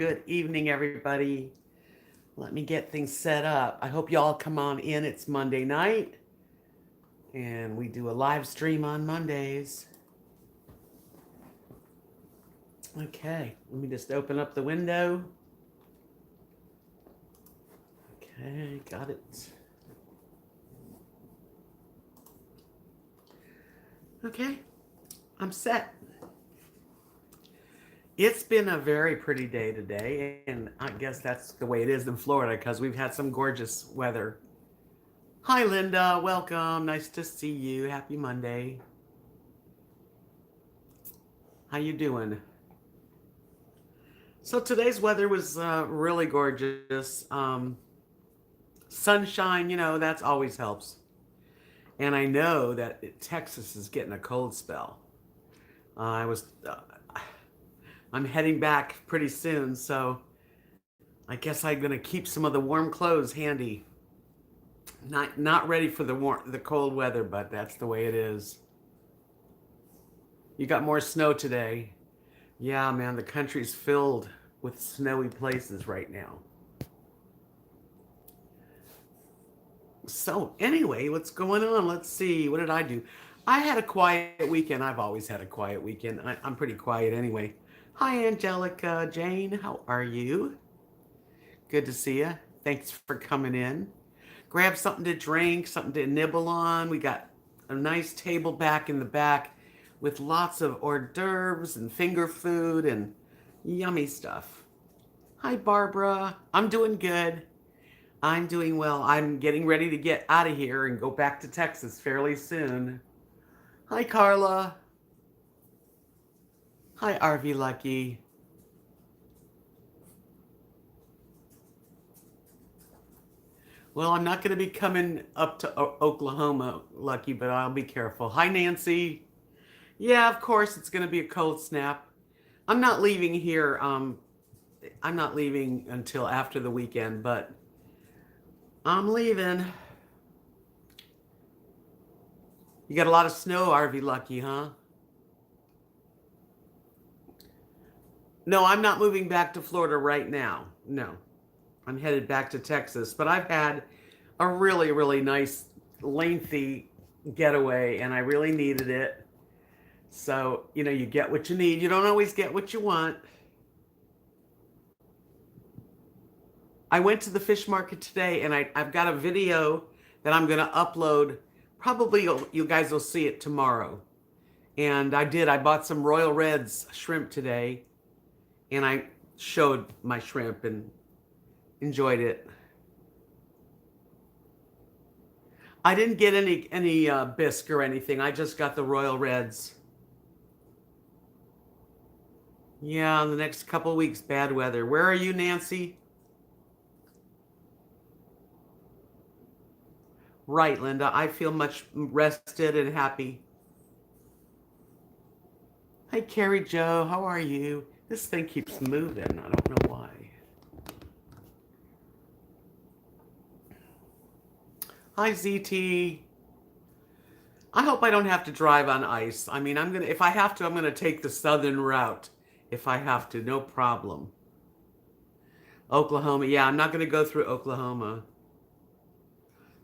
Good evening, everybody. Let me get things set up. I hope y'all come on in. It's Monday night, and we do a live stream on Mondays. Okay, let me just open up the window. Okay, got it. Okay, I'm set. It's been a very pretty day today, and I guess that's the way it is in Florida because we've had some gorgeous weather. Hi, Linda. Welcome. Nice to see you. Happy Monday. How you doing? So today's weather was really gorgeous. Sunshine, that always helps. And I know that Texas is getting a cold spell. I'm heading back pretty soon, so I guess I'm gonna keep some of the warm clothes handy. Not ready for the cold weather, but that's the way it is. You got more snow today. Yeah, man, the country's filled with snowy places right now. So, anyway, what's going on? Let's see. What did I do? I had a quiet weekend. I've always had a quiet weekend. I'm pretty quiet anyway. Hi, Angelica Jane. How are you? Good to see you. Thanks for coming in. Grab something to drink, something to nibble on. We got a nice table back in the back with lots of hors d'oeuvres and finger food and yummy stuff. Hi, Barbara. I'm doing good. I'm doing well. I'm getting ready to get out of here and go back to Texas fairly soon. Hi, Carla. Hi, RV Lucky. Well, I'm not going to be coming up to Oklahoma, Lucky, but I'll be careful. Hi, Nancy. Yeah, of course, it's going to be a cold snap. I'm not leaving here. I'm not leaving until after the weekend, but I'm leaving. You got a lot of snow, RV Lucky, huh? No, I'm not moving back to Florida right now. No, I'm headed back to Texas, but I've had a really, really nice, lengthy getaway, and I really needed it. So, you get what you need. You don't always get what you want. I went to the fish market today, and I've got a video that I'm going to upload. Probably you guys will see it tomorrow. And I did. I bought some Royal Reds shrimp today, and I showed my shrimp and enjoyed it. I didn't get any bisque or anything. I just got the Royal Reds. Yeah, in the next couple weeks, bad weather. Where are you, Nancy? Right, Linda. I feel much rested and happy. Hi, Carrie Joe. How are you? This thing keeps moving. I don't know why. Hi, ZT. I hope I don't have to drive on ice. I mean, if I have to, I'm gonna take the southern route. If I have to, no problem. Oklahoma. Yeah, I'm not gonna go through Oklahoma.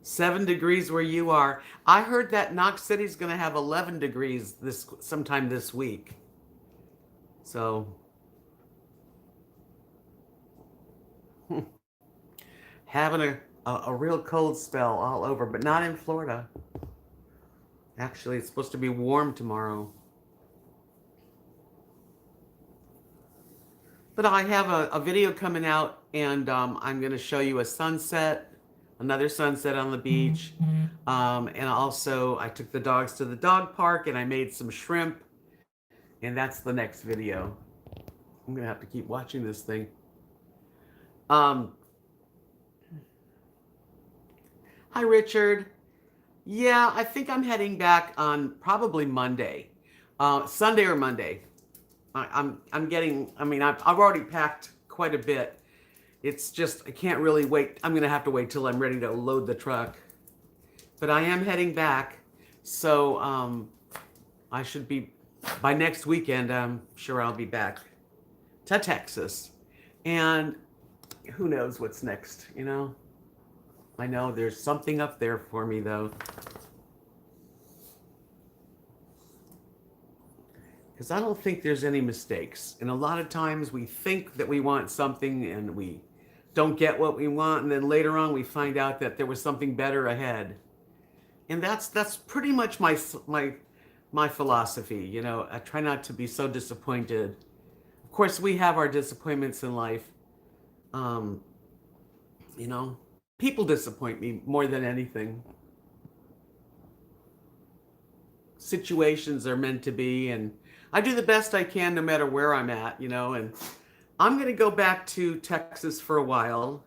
7 degrees where you are. I heard that Knox City's gonna have 11 degrees sometime this week. So having a real cold spell all over, but not in Florida. Actually, it's supposed to be warm tomorrow. But I have a video coming out, and I'm going to show you a sunset, another sunset on the beach. And also, I took the dogs to the dog park, and I made some shrimp. And that's the next video. I'm going to have to keep watching this thing. Hi, Richard. Yeah, I think I'm heading back on probably Monday, Sunday or Monday. I'm getting. I mean, I've already packed quite a bit. It's just I can't really wait. I'm gonna have to wait till I'm ready to load the truck. But I am heading back, so I should be by next weekend. I'm sure I'll be back to Texas, And who knows what's next, you know? I know there's something up there for me, though. Because I don't think there's any mistakes. And a lot of times we think that we want something and we don't get what we want. And then later on we find out that there was something better ahead. And that's pretty much my philosophy. You know, I try not to be so disappointed. Of course, we have our disappointments in life. Um, you know, people disappoint me more than anything. Situations are meant to be, and I do the best I can no matter where I'm at, you know. And I'm going to go back to Texas for a while.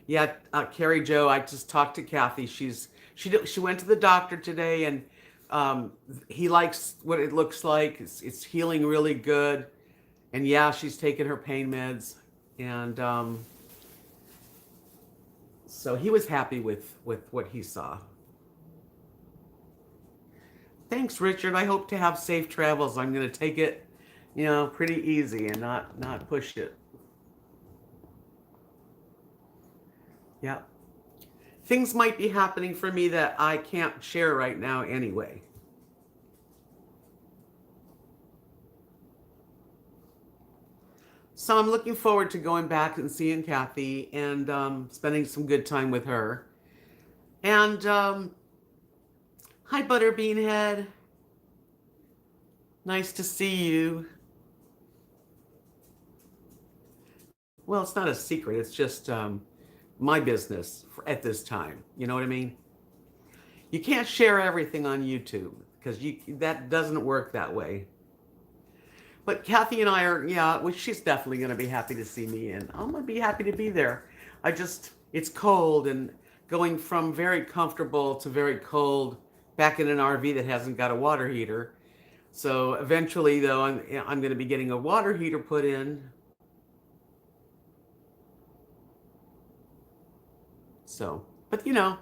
Yeah, Carrie Joe, I just talked to Kathy. She went to the doctor today, and he likes what it looks like. It's healing really good. And yeah, she's taking her pain meds, and so he was happy with what he saw. Thanks, Richard. I hope to have safe travels. I'm going to take it, you know, pretty easy and not push it. Yeah. Things might be happening for me that I can't share right now anyway. So I'm looking forward to going back and seeing Kathy and spending some good time with her. And hi, Butterbean Head. Nice to see you. Well, it's not a secret. It's just my business at this time. You know what I mean? You can't share everything on YouTube because that doesn't work that way. But Kathy and I are, yeah, well, she's definitely going to be happy to see me, and I'm going to be happy to be there. It's cold, and going from very comfortable to very cold back in an RV that hasn't got a water heater. So eventually, though, I'm going to be getting a water heater put in. So, but you know,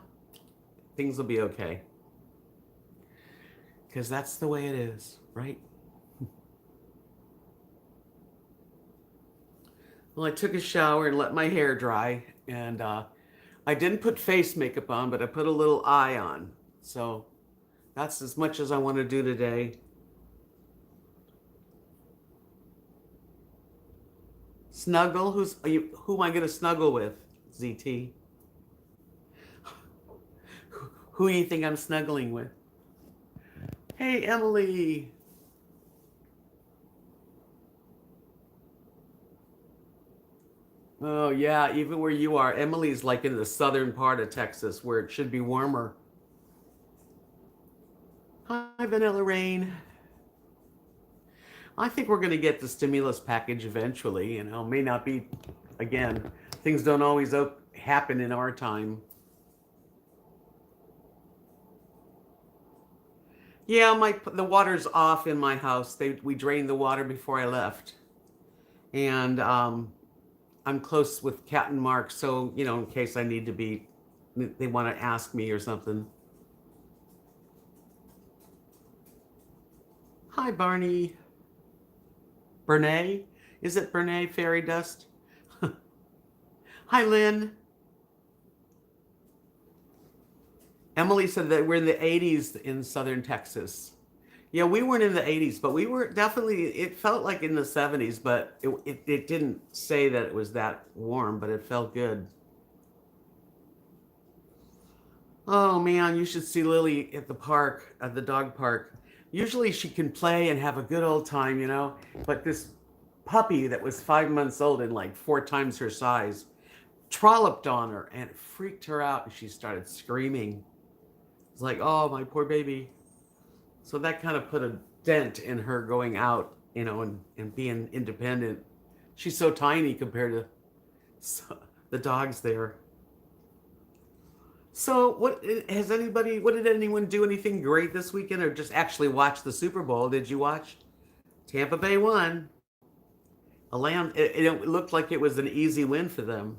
things will be okay. Because that's the way it is, right? Well, I took a shower and let my hair dry, and I didn't put face makeup on, but I put a little eye on. So that's as much as I want to do today. Snuggle? Who am I going to snuggle with, ZT? Who do you think I'm snuggling with? Hey, Emily. Oh, yeah, even where you are. Emily's like in the southern part of Texas where it should be warmer. Hi, Vanilla Rain. I think we're going to get the stimulus package eventually. You know, may not be, again, things don't always happen in our time. Yeah, the water's off in my house. We drained the water before I left. And I'm close with Cat and Mark, so you know, in case I need to be, they want to ask me or something. Hi, Barney. Bernay? Is it Bernay Fairy Dust? Hi, Lynn. Emily said that we're in the 80s in southern Texas. Yeah, we weren't in the 80s, but we were definitely, it felt like in the 70s, but it didn't say that it was that warm, but it felt good. Oh man, you should see Lily at the park, at the dog park. Usually she can play and have a good old time, you know, but this puppy that was 5 months old and like 4 times her size trolloped on her and it freaked her out and she started screaming. It's like, oh, my poor baby. So that kind of put a dent in her going out, you know, and being independent. She's so tiny compared to the dogs there. So what did anyone do anything great this weekend or just actually watch the Super Bowl? Did you watch? Tampa Bay won. It looked like it was an easy win for them.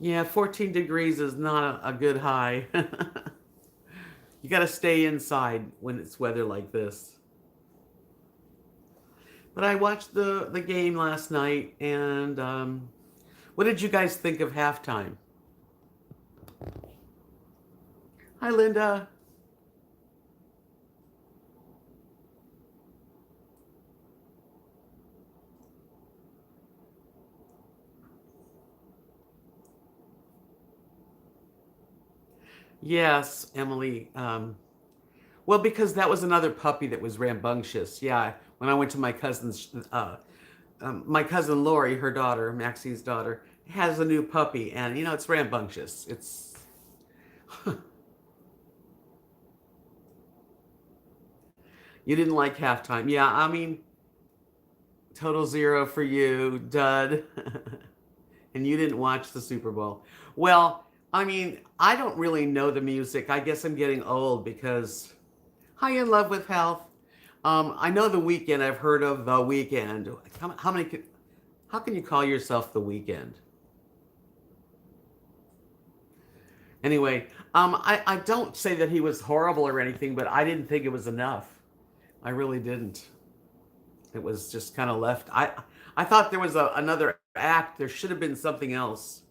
Yeah, 14 degrees is not a good high. You got to stay inside when it's weather like this. But I watched the game last night, and what did you guys think of halftime? Hi, Linda. Yes, Emily. Well, because that was another puppy that was rambunctious. Yeah, when I went to my cousin Lori, her daughter, Maxie's daughter, has a new puppy, and it's rambunctious. It's you didn't like halftime. Yeah, I mean, total zero for you, dud. And you didn't watch the Super Bowl. Well, I mean, I don't really know the music. I guess I'm getting old because Hi in Love with Health. I know The Weekend. I've heard of The Weekend. How many? How can you call yourself The Weekend? Anyway, I don't say that he was horrible or anything, but I didn't think it was enough. I really didn't. It was just kind of left. I thought there was another act. There should have been something else.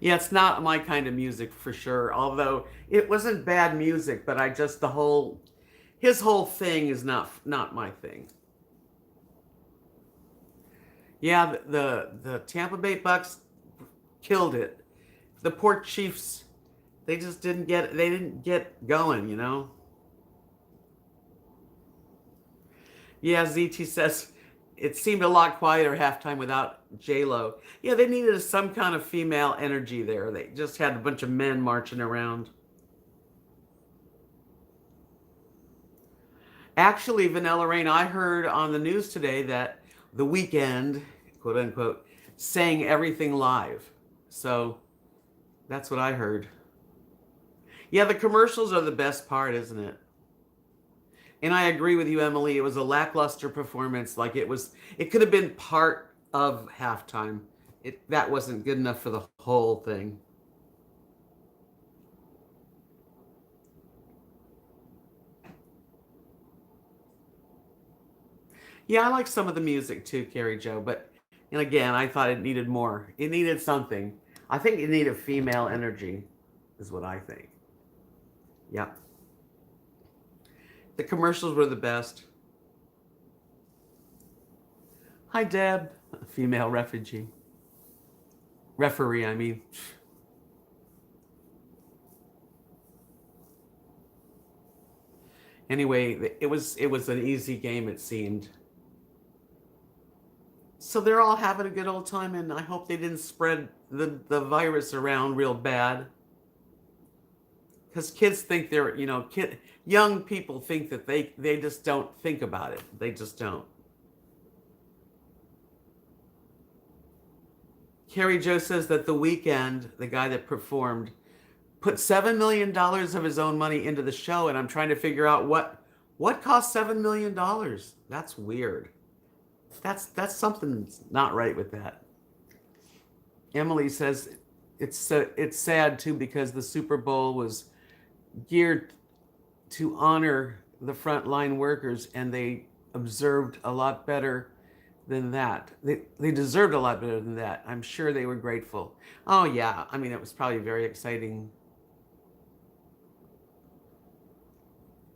Yeah, it's not my kind of music for sure. Although it wasn't bad music, but I just the whole his whole thing is not my thing. Yeah, the Tampa Bay Bucks killed it. The poor Chiefs, they didn't get going. Yeah, ZT says it seemed a lot quieter halftime without J Lo. Yeah, they needed some kind of female energy there. They just had a bunch of men marching around. Actually, Vanilla Rain, I heard on the news today that the weekend, quote unquote, sang everything live. So that's what I heard. Yeah, the commercials are the best part, isn't it? And I agree with you, Emily. It was a lackluster performance. It could have been part of halftime. That wasn't good enough for the whole thing. Yeah, I like some of the music too, Carrie Joe. But and again, I thought it needed more. It needed something. I think it needed female energy, is what I think. Yeah, the commercials were the best. Hi, Deb, female refugee, referee. I mean, anyway, it was an easy game. It seemed. So they're all having a good old time, and I hope they didn't spread the virus around real bad. Because kids think young people think that they just don't think about it. They just don't. Carrie Joe says that the weekend, the guy that performed, put $7 million of his own money into the show, and I'm trying to figure out what cost $7 million. That's weird. That's something's not right with that. Emily says it's sad too because the Super Bowl was geared to honor the frontline workers, and they observed a lot better than that. They deserved a lot better than that. I'm sure they were grateful. Oh yeah, I mean it was probably very exciting.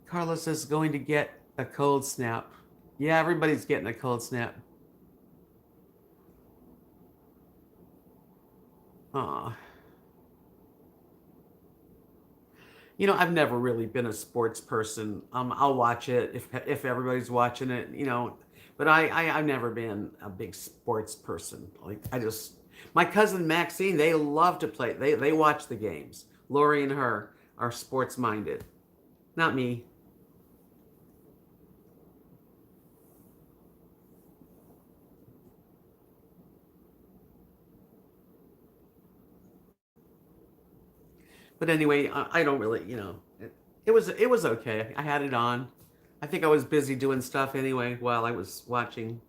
Carlos is going to get a cold snap. Yeah, everybody's getting a cold snap. Aw. I've never really been a sports person. I'll watch it if everybody's watching it. But I've never been a big sports person. Like my cousin Maxine, they love to play. They watch the games. Lori and her are sports minded. Not me. But anyway, I don't really. It was okay. I had it on. I think I was busy doing stuff anyway while I was watching.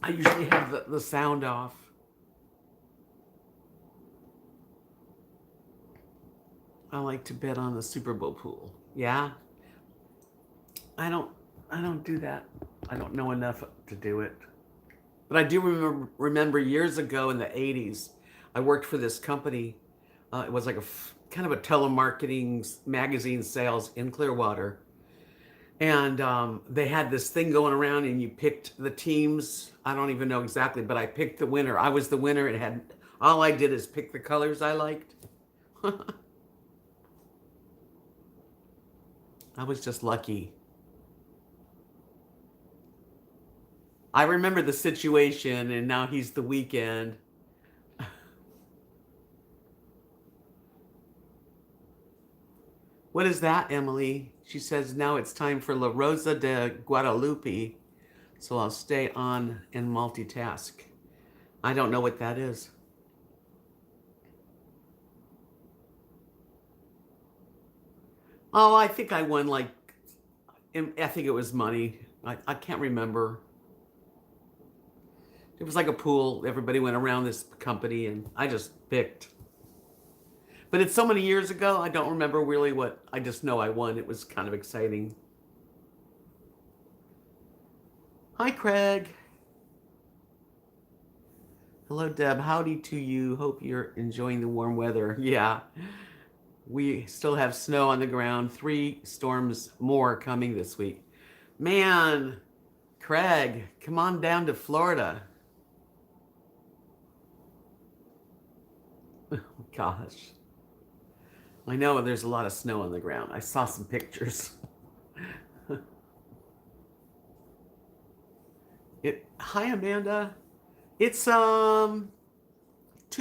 I usually have the sound off. I like to bet on the Super Bowl pool. Yeah, I don't. I don't do that. I don't know enough to do it. But I do remember years ago in the '80s, I worked for this company. It was like a kind of a telemarketing magazine sales in Clearwater, and they had this thing going around, and you picked the teams. I don't even know exactly, but I picked the winner. I was the winner. It had all I did is pick the colors I liked. I was just lucky. I remember the situation, and now he's the weekend. What is that, Emily? She says now it's time for La Rosa de Guadalupe, so I'll stay on and multitask. I don't know what that is. Oh, I think I won like, I think it was money. I can't remember. It was like a pool. Everybody went around this company, and I just picked. But it's so many years ago, I don't remember really what. I just know I won. It was kind of exciting. Hi, Craig. Hello, Deb. Howdy to you. Hope you're enjoying the warm weather. Yeah, we still have snow on the ground. 3 storms more coming this week. Man, Craig, come on down to Florida. Gosh. I know there's a lot of snow on the ground. I saw some pictures. Hi, Amanda. It's 2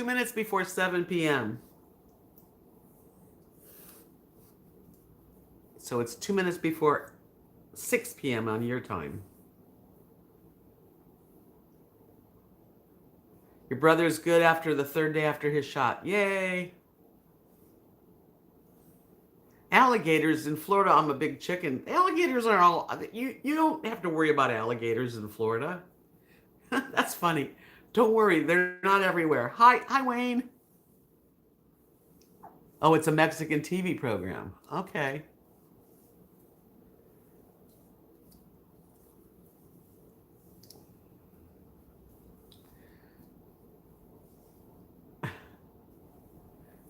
minutes before 7 p.m. So it's 2 minutes before 6 p.m. on your time. Your brother's good after the third day after his shot. Yay! Alligators in Florida. I'm a big chicken. Alligators are all you don't have to worry about alligators in Florida. That's funny. Don't worry, they're not everywhere. Hi Wayne. Oh, it's a Mexican TV program. Okay.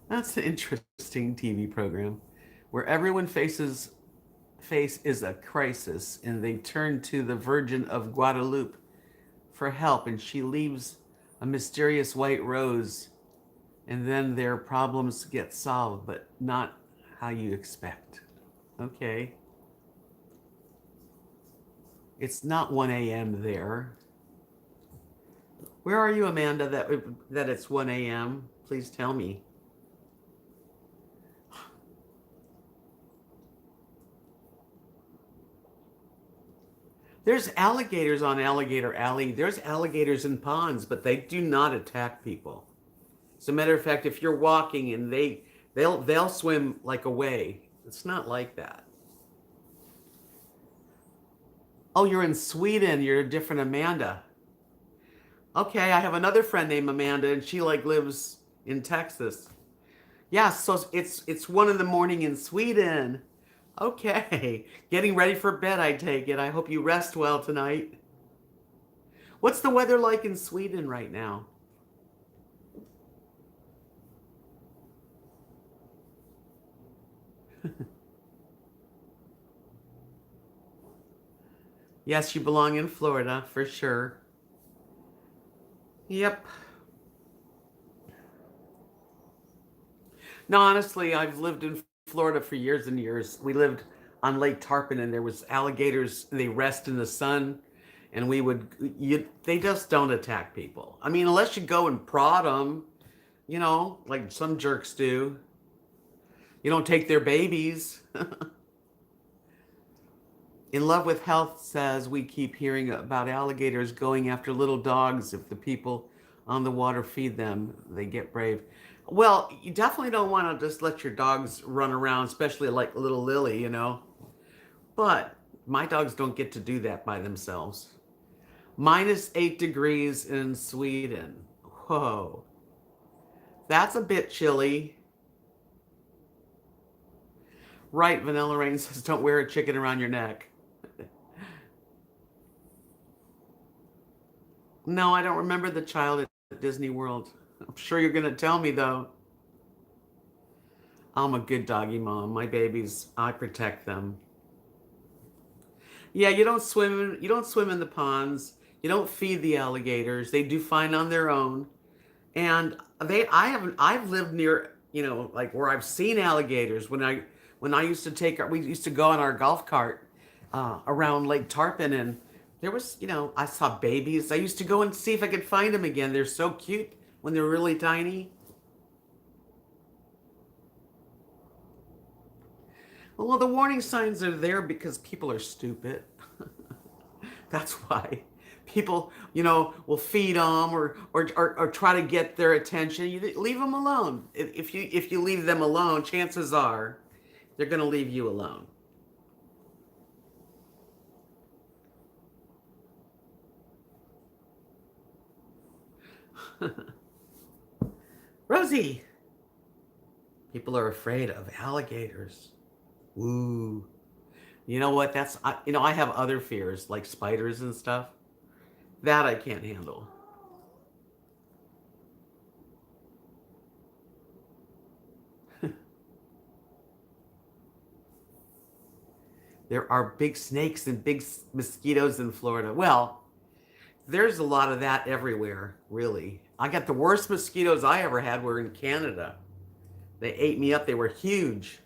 That's an interesting TV program where everyone face is a crisis, and they turn to the Virgin of Guadalupe for help, and she leaves a mysterious white rose, and then their problems get solved, but not how you expect. Okay. It's not 1 a.m. there. Where are you, Amanda, that it's 1 a.m.? Please tell me. There's alligators on Alligator Alley. There's alligators in ponds, but they do not attack people. As a matter of fact, if you're walking and they'll swim like away. It's not like that. Oh, you're in Sweden. You're a different Amanda. Okay, I have another friend named Amanda, and she like lives in Texas. Yeah, so it's 1 in the morning in Sweden. Okay, getting ready for bed, I take it. I hope you rest well tonight. What's the weather like in Sweden right now? Yes, you belong in Florida for sure. Yep. No, honestly, I've lived in Florida for years and years. We lived on Lake Tarpon, and there was alligators. They rest in the sun, and they just don't attack people. I mean, unless you go and prod them, like some jerks do. You don't take their babies. In Love with Health says we keep hearing about alligators going after little dogs. If the people on the water feed them, they get brave. Well, you definitely don't want to just let your dogs run around, especially like little Lily. But my dogs don't get to do that by themselves. -8 degrees in Sweden. Whoa. That's a bit chilly. Right, Vanilla Rain says don't wear a chicken around your neck. No, I don't remember the child at Disney World. I'm sure you're going to tell me, though. I'm a good doggy mom. My babies, I protect them. Yeah, you don't swim in the ponds. You don't feed the alligators. They do fine on their own. And I've lived near, like where I've seen alligators when I used to we used to go on our golf cart around Lake Tarpon, and there was, I saw babies. I used to go and see if I could find them again. They're so cute when they're really tiny. Well, the warning signs are there because people are stupid. That's why people, will feed them or try to get their attention. You leave them alone. If you leave them alone, chances are they're going to leave you alone. Rosie, people are afraid of alligators. Woo. You know what? I have other fears like spiders and stuff. That I can't handle. There are big snakes and big mosquitoes in Florida. Well, there's a lot of that everywhere, really. I got the worst mosquitoes I ever had were in Canada. They ate me up. They were huge.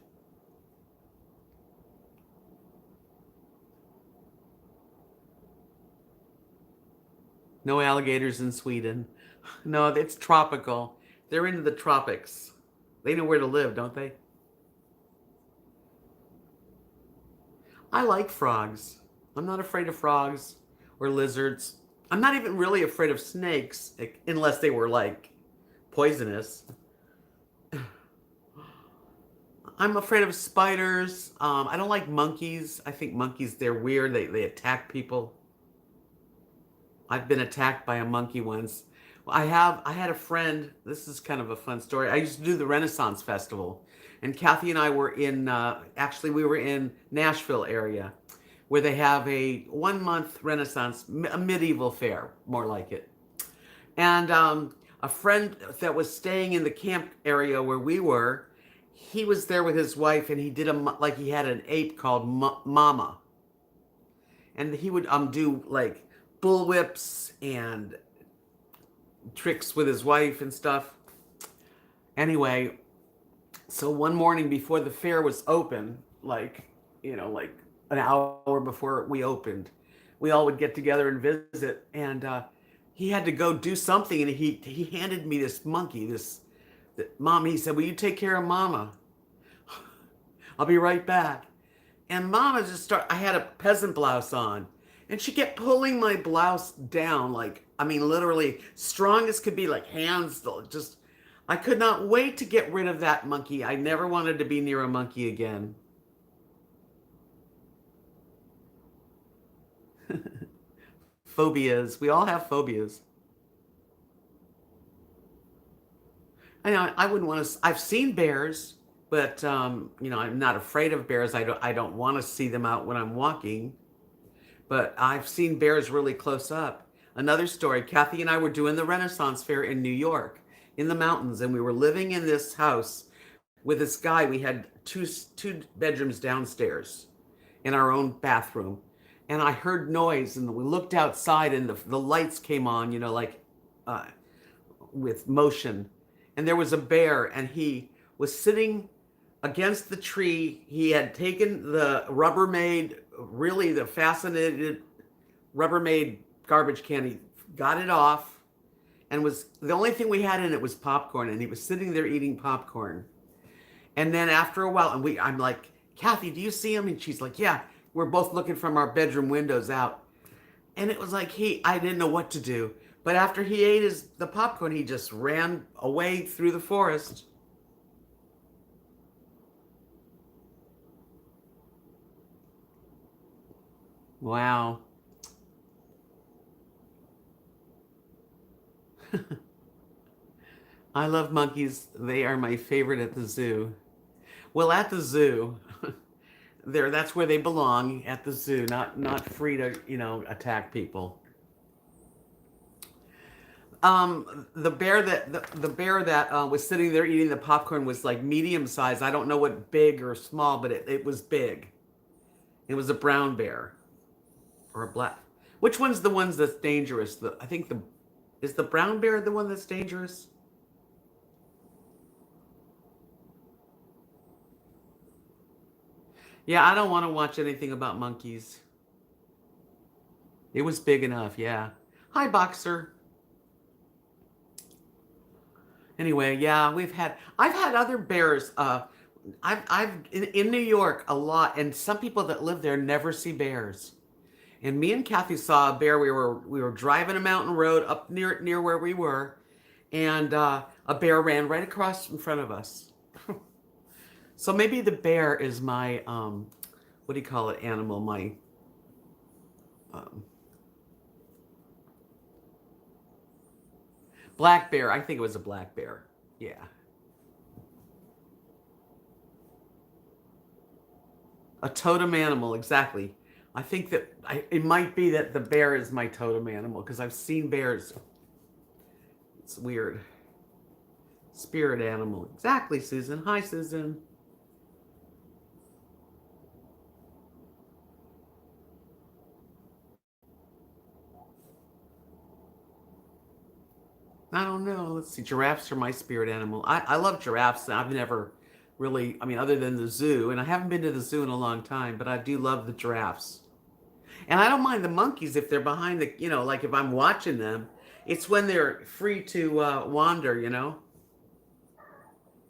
No alligators in Sweden. No, it's tropical. They're into the tropics. They know where to live, don't they? I like frogs. I'm not afraid of frogs or lizards. I'm not even really afraid of snakes, unless they were like poisonous. I'm afraid of spiders. I don't like monkeys. I think monkeys, they're weird. They attack people. I've been attacked by a monkey once. I had a friend. This is kind of a fun story. I used to do the Renaissance Festival, and Kathy and I were in. Actually, we were in Nashville area, where they have a 1 month Renaissance, a medieval fair, more like it. And a friend that was staying in the camp area where we were, he was there with his wife, and he did like he had an ape called Mama, and he would do like bull whips and tricks with his wife and stuff. Anyway, so one morning before the fair was open, like an hour before we opened, we all would get together and visit. And he had to go do something, and he handed me this monkey. Mom. He said, "Will you take care of Mama? I'll be right back." And Mama just started. I had a peasant blouse on, and she kept pulling my blouse down, like, I mean, literally strong as could be, like hands. Just, I could not wait to get rid of that monkey. I never wanted to be near a monkey again. Phobias. We all have phobias. I know I wouldn't want to. I've seen bears, but I'm not afraid of bears. I don't want to see them out when I'm walking. But I've seen bears really close up. Another story, Kathy and I were doing the Renaissance Fair in New York in the mountains, and we were living in this house with this guy. We had two bedrooms downstairs in our own bathroom. And I heard noise, and we looked outside, and the lights came on, like uh, with motion. And there was a bear, and he was sitting against the tree. He had taken the Rubbermaid, really the faceted Rubbermaid garbage can. He got it off, and was the only thing we had in it was popcorn. And he was sitting there eating popcorn. And then after a while, I'm like, "Kathy, do you see him?" And she's like, "Yeah." We're both looking from our bedroom windows out. And it was like I didn't know what to do. But after he ate the popcorn, he just ran away through the forest. Wow. I love monkeys. They are my favorite at the zoo. Well, at the zoo, that's where they belong, at the zoo, not free to, attack people. The bear that was sitting there eating the popcorn was like medium size. I don't know what big or small, but it was big. It was a brown bear or a black. Which one's the ones that's dangerous? I think the is the brown bear the one that's dangerous? Yeah, I don't want to watch anything about monkeys. It was big enough, yeah. Hi, Boxer. Anyway, yeah, I've had other bears. I've in New York a lot, and some people that live there never see bears. And me and Kathy saw a bear. We were driving a mountain road up near where we were, and a bear ran right across in front of us. So maybe the bear is my what do you call it? Animal, my um, black bear. I think it was a black bear. Yeah, a totem animal. Exactly. I think that it might be that the bear is my totem animal because I've seen bears. It's weird. Spirit animal. Exactly, Susan. Hi, Susan. I don't know. Let's see. Giraffes are my spirit animal. I love giraffes. I've never really, I mean, other than the zoo, and I haven't been to the zoo in a long time, but I do love the giraffes. And I don't mind the monkeys if they're behind like if I'm watching them, it's when they're free to wander.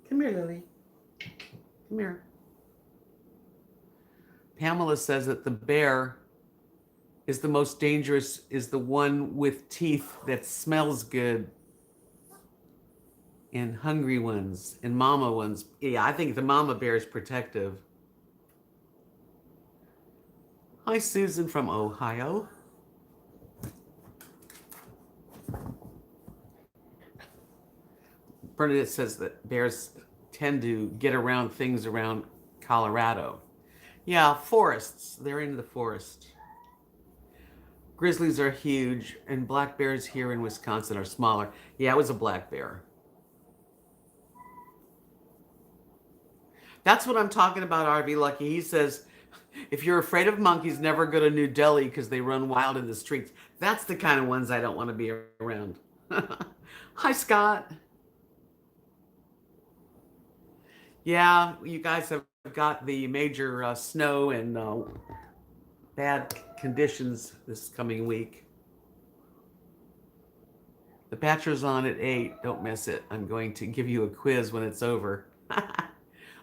Come here, Lily. Come here. Pamela says that the bear is the most dangerous, is the one with teeth that smells good and hungry ones and mama ones. Yeah, I think the mama bear is protective. Hi, Susan from Ohio. Bernadette says that bears tend to get around things around Colorado. Yeah, forests. They're into the forest. Grizzlies are huge, and black bears here in Wisconsin are smaller. Yeah, it was a black bear. That's what I'm talking about, RV Lucky. He says, if you're afraid of monkeys, never go to New Delhi because they run wild in the streets. That's the kind of ones I don't want to be around. Hi, Scott. Yeah, you guys have got the major snow and bad conditions this coming week. The Bachelor's on at 8. Don't miss it. I'm going to give you a quiz when it's over.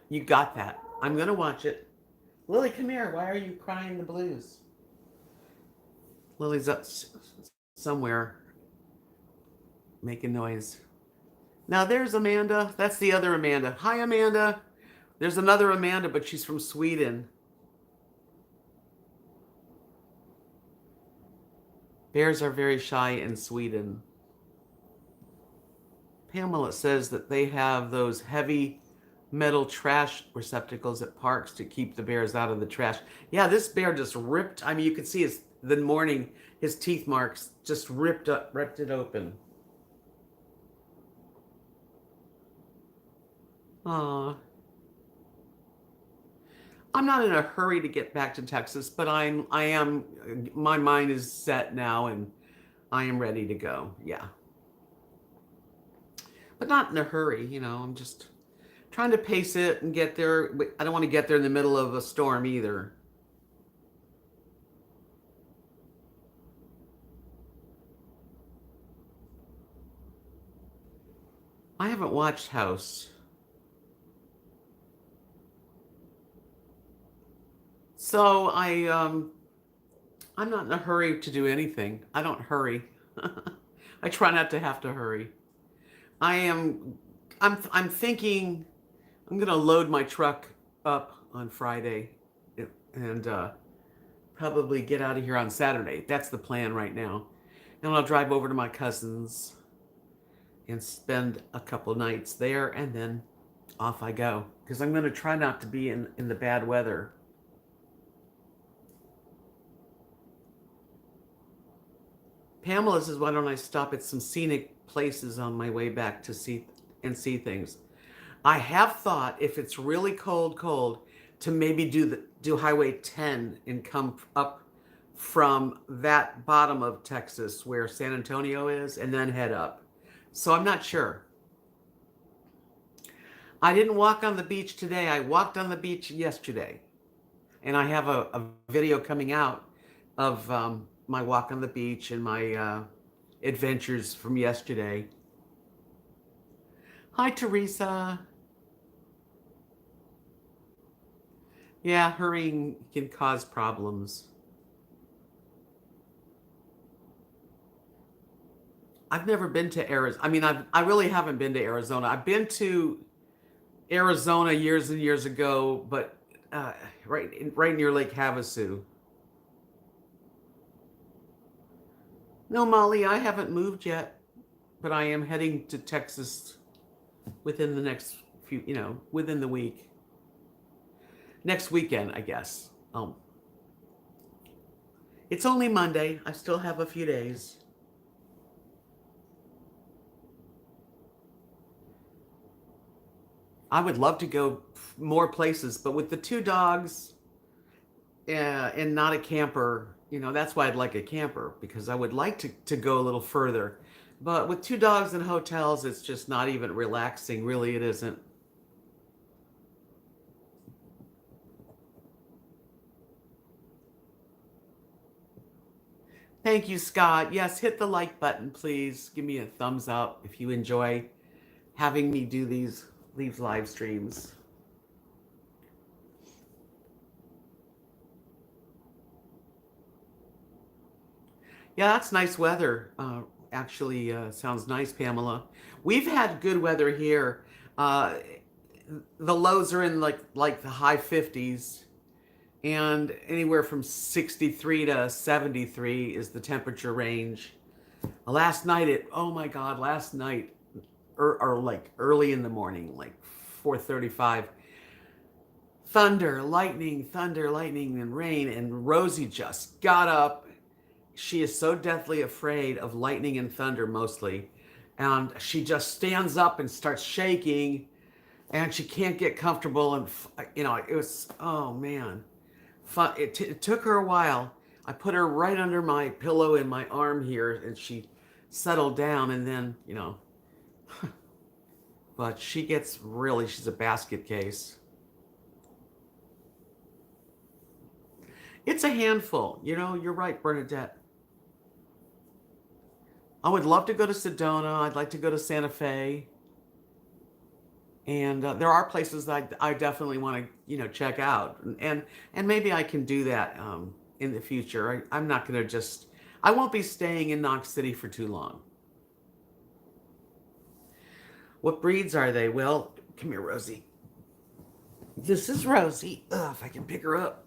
You got that. I'm going to watch it. Lily, come here. Why are you crying the blues? Lily's up somewhere making noise. Now there's Amanda. That's the other Amanda. Hi, Amanda. There's another Amanda, but she's from Sweden. Bears are very shy in Sweden. Pamela says that they have those heavy metal trash receptacles at parks to keep the bears out of the trash. Yeah, this bear just ripped. I mean, you could see the morning his teeth marks just ripped it open. Aw. I'm not in a hurry to get back to Texas, but I am my mind is set now and I am ready to go. Yeah. But not in a hurry. I'm just trying to pace it and get there. I don't want to get there in the middle of a storm either. I haven't watched House. So I'm not in a hurry to do anything. I don't hurry. I try not to have to hurry. I am I'm thinking I'm gonna load my truck up on Friday and probably get out of here on Saturday. That's the plan right now. And I'll drive over to my cousin's. and spend a couple nights there, and then off I go. Because I'm going to try not to be in the bad weather. Pamela says, why don't I stop at some scenic places on my way back to see things? I have thought if it's really cold, to maybe do Highway 10 and come up from that bottom of Texas where San Antonio is and then head up. So I'm not sure. I didn't walk on the beach today. I walked on the beach yesterday. And I have a video coming out of my walk on the beach and my adventures from yesterday. Hi, Teresa. Yeah, hurrying can cause problems. I've never been to Arizona. I mean, I really haven't been to Arizona. I've been to Arizona years and years ago, but right near Lake Havasu. No, Molly, I haven't moved yet, but I am heading to Texas within the next within the week. Next weekend, I guess. It's only Monday. I still have a few days. I would love to go more places, but with the two dogs and not a camper, that's why I'd like a camper, because I would like to go a little further. But with two dogs in hotels, it's just not even relaxing. Really, it isn't. Thank you, Scott. Yes, hit the like button, please. Give me a thumbs up if you enjoy having me do these live streams. Yeah, that's nice weather. Actually, sounds nice, Pamela. We've had good weather here. Uh, the lows are in like the high 50s, and anywhere from 63 to 73 is the temperature range. Last night, oh my God, last night, or like early in the morning, like 4:35, thunder, lightning, and rain. And Rosie just got up. She is so deathly afraid of lightning and thunder mostly. And she just stands up and starts shaking, and she can't get comfortable. And, it was, oh man. It took her a while. I put her right under my pillow in my arm here, and she settled down. And then, but she's a basket case. It's a handful. You're right, Bernadette. I would love to go to Sedona. I'd like to go to Santa Fe. And there are places that I definitely want to, check out. And maybe I can do that in the future. I'm not going to I won't be staying in Knox City for too long. What breeds are they? Well, come here, Rosie. This is Rosie. If I can pick her up.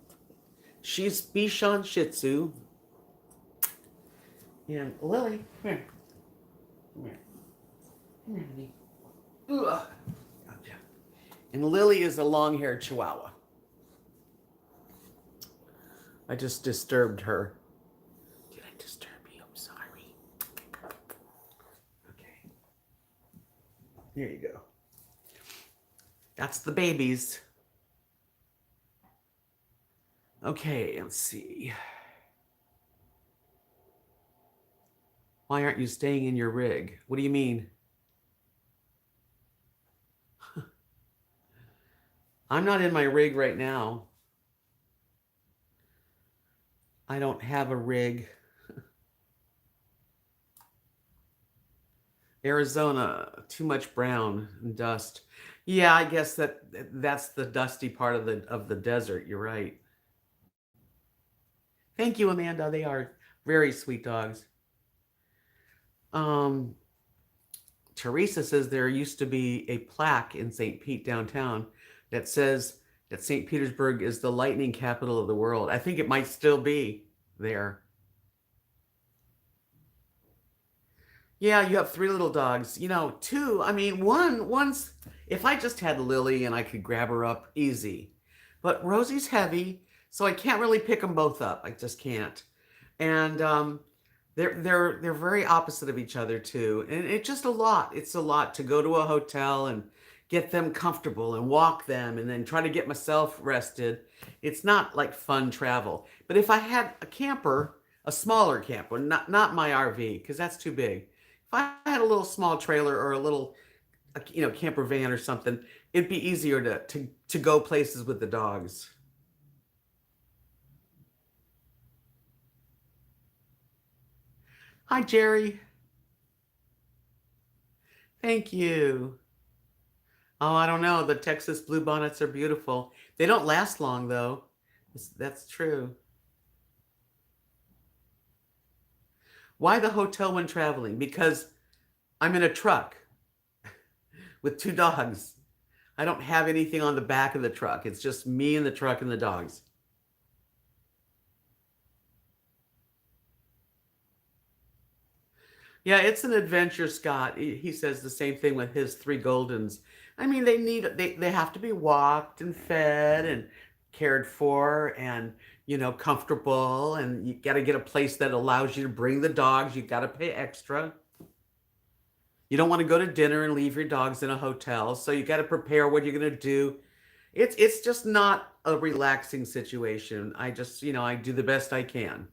She's Bichon Shih Tzu. And Lily, come here. Come here. Come here, honey. Ugh. Gotcha. And Lily is a long-haired Chihuahua. I just disturbed her. Did I disturb you? I'm sorry. Okay. Here you go. That's the babies. Okay, let's see. Why aren't you staying in your rig? What do you mean? I'm not in my rig right now. I don't have a rig. Arizona, too much brown and dust. Yeah, I guess that's the dusty part of the desert. You're right. Thank you, Amanda. They are very sweet dogs. Um, Teresa says there used to be a plaque in St. Pete downtown that says that St. Petersburg is the lightning capital of the world. I think it might still be there. Yeah, you have three little dogs. You know, two, I mean, one's, if I just had Lily and I could grab her up, easy. But Rosie's heavy, so I can't really pick them both up. I just can't. And they're very opposite of each other too. And it's just a lot. It's a lot to go to a hotel and get them comfortable and walk them and then try to get myself rested. It's not like fun travel. But if I had a camper, a smaller camper, not my RV, because that's too big. If I had a little small trailer or a little, camper van or something, it'd be easier to go places with the dogs. Hi, Jerry. Thank you. Oh, I don't know. The Texas bluebonnets are beautiful. They don't last long, though. That's true. Why the hotel when traveling? Because I'm in a truck with two dogs. I don't have anything on the back of the truck. It's just me and the truck and the dogs. Yeah, it's an adventure, Scott. He says the same thing with his three Goldens. I mean, they have to be walked and fed and cared for and comfortable, and you got to get a place that allows you to bring the dogs. You got to pay extra. You don't want to go to dinner and leave your dogs in a hotel, so you got to prepare what you're going to do. It's just not a relaxing situation. I just, I do the best I can.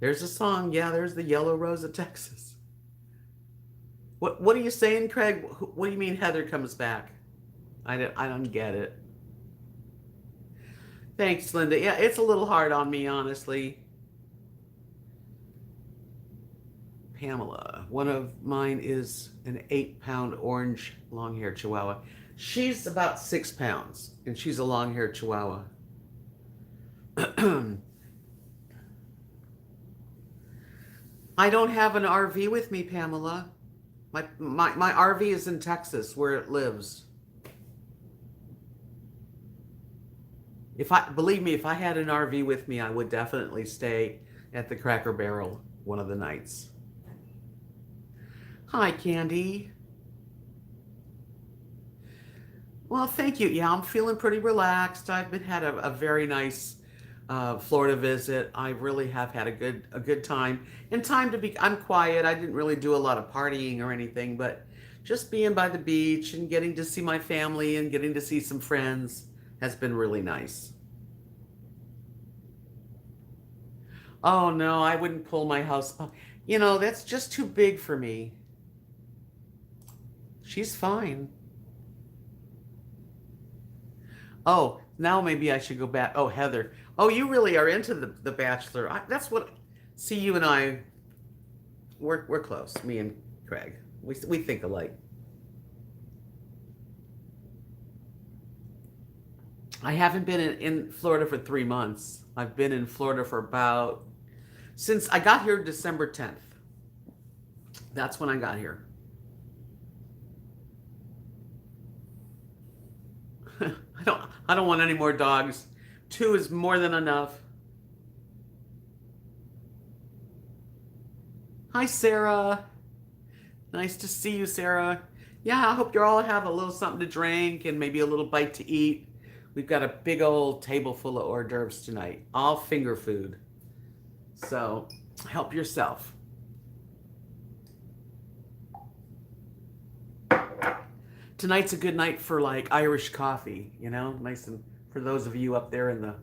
There's a song. Yeah, there's the Yellow Rose of Texas. What are you saying, Craig? What do you mean Heather comes back? I don't get it. Thanks, Linda. Yeah, it's a little hard on me, honestly. Pamela. One of mine is an 8-pound orange long-haired Chihuahua. She's about 6 pounds, and she's a long-haired Chihuahua. I don't have an RV with me, Pamela. My RV is in Texas, where it lives. If I believe me, if I had an RV with me, I would definitely stay at the Cracker Barrel one of the nights. Hi, Candy. Well, thank you. Yeah, I'm feeling pretty relaxed. I've been had a very nice Florida visit. I really have had a good time and time to be. I'm quiet. I didn't really do a lot of partying or anything, but just being by the beach and getting to see my family and getting to see some friends has been really nice. Oh no, I wouldn't pull my house. That's just too big for me. She's fine. Oh, now maybe I should go back. Oh, Heather. Oh, you really are into the Bachelor. That's what. See, you and I, we're close. Me and Craig. We think alike. I haven't been in Florida for 3 months. I've been in Florida for about since I got here December 10th. That's when I got here. I don't want any more dogs. Two is more than enough. Hi, Sarah. Nice to see you, Sarah. Yeah, I hope you all have a little something to drink and maybe a little bite to eat. We've got a big old table full of hors d'oeuvres tonight, all finger food. So help yourself. Tonight's a good night for like Irish coffee, nice and for those of you up there in the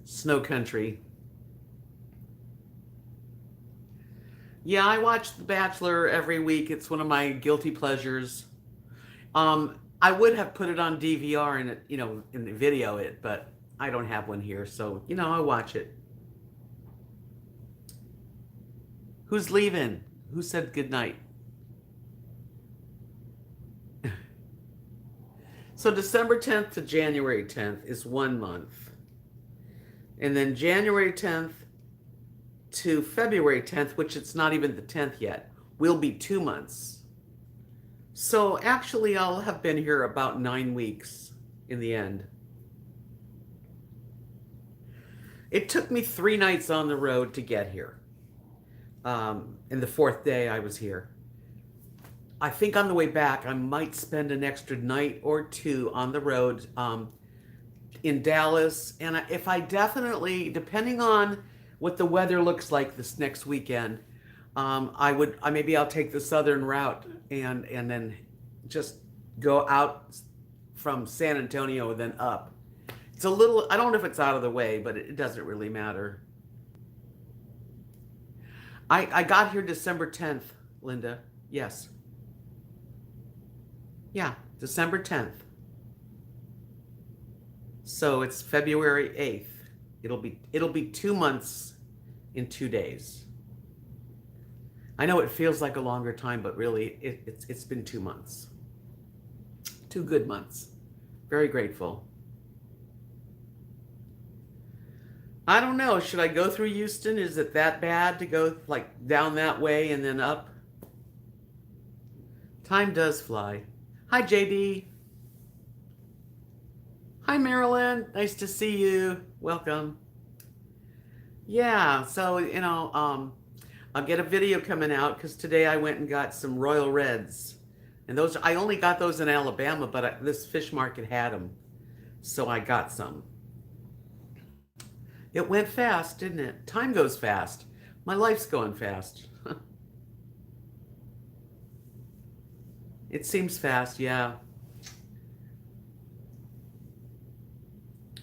snow country. Yeah, I watch The Bachelor every week. It's one of my guilty pleasures. I would have put it on DVR and in the video it, but I don't have one here, so I watch it. Who's leaving? Who said good night? So December 10th to January 10th is 1 month. And then January 10th to February 10th, which it's not even the 10th yet, will be 2 months. So actually, I'll have been here about 9 weeks in the end. It took me 3 nights on the road to get here. And the fourth day I was here. I think on the way back, I might spend an extra night or two on the road in Dallas. And if I definitely, depending on what the weather looks like this next weekend, maybe I'll take the southern route and then just go out from San Antonio and then up. It's a little, I don't know if it's out of the way, but it doesn't really matter. I got here December 10th, Linda. Yes. Yeah, December 10th. So it's February 8th. It'll be 2 months in 2 days. I know it feels like a longer time, but really it's been 2 months. 2 good months. Very grateful. I don't know. Should I go through Houston? Is it that bad to go like down that way and then up? Time does fly. Hi, JD. Hi, Marilyn. Nice to see you. Welcome. Yeah, so I'll get a video coming out because today I went and got some Royal Reds, and those I only got those in Alabama, but this fish market had them, so I got some. It went fast, didn't it? Time goes fast. My life's going fast. It seems fast, yeah.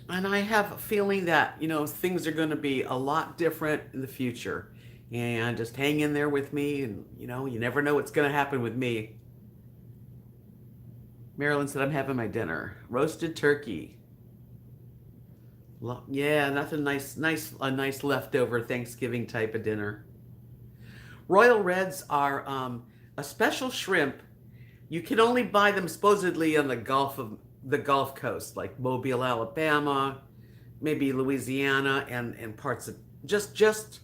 And I have a feeling that, things are going to be a lot different in the future. And just hang in there with me. And, you never know what's going to happen with me. Marilyn said, I'm having my dinner. Roasted turkey. Yeah, nothing a nice leftover Thanksgiving type of dinner. Royal Reds are a special shrimp. You can only buy them supposedly on the Gulf Coast, like Mobile, Alabama, maybe Louisiana, and parts of just.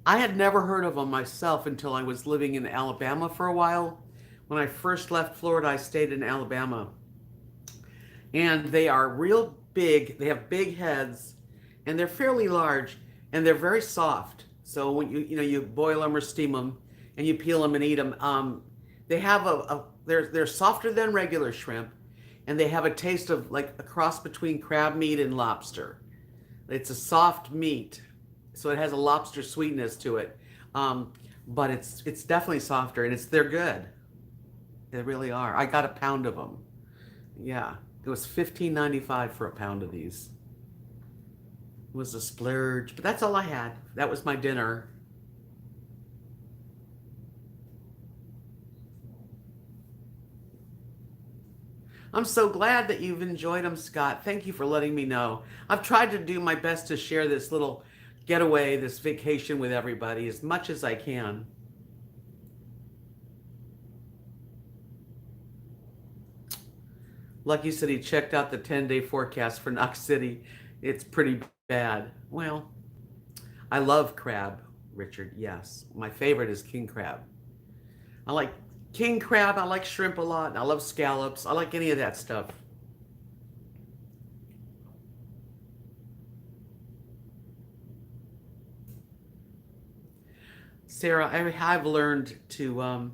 I had never heard of them myself until I was living in Alabama for a while. When I first left Florida, I stayed in Alabama, and they are real big. They have big heads, and they're fairly large, and they're very soft. So when you boil them or steam them, and you peel them and eat them, they have they're softer than regular shrimp, and they have a taste of like a cross between crab meat and lobster. It's a soft meat, so it has a lobster sweetness to it, but it's definitely softer, and they're good. They really are. I got a pound of them. Yeah, it was $15.95 for a pound of these. It was a splurge, but that's all I had. That was my dinner. I'm so glad that you've enjoyed them, Scott. Thank you for letting me know. I've tried to do my best to share this little getaway, this vacation with everybody as much as I can. Lucky said he checked out the 10-day forecast for Knox City. It's pretty bad. Well, I love crab, Richard. Yes. My favorite is king crab. I like king crab. I like shrimp a lot. I love scallops. I like any of that stuff. Sarah, I've learned to,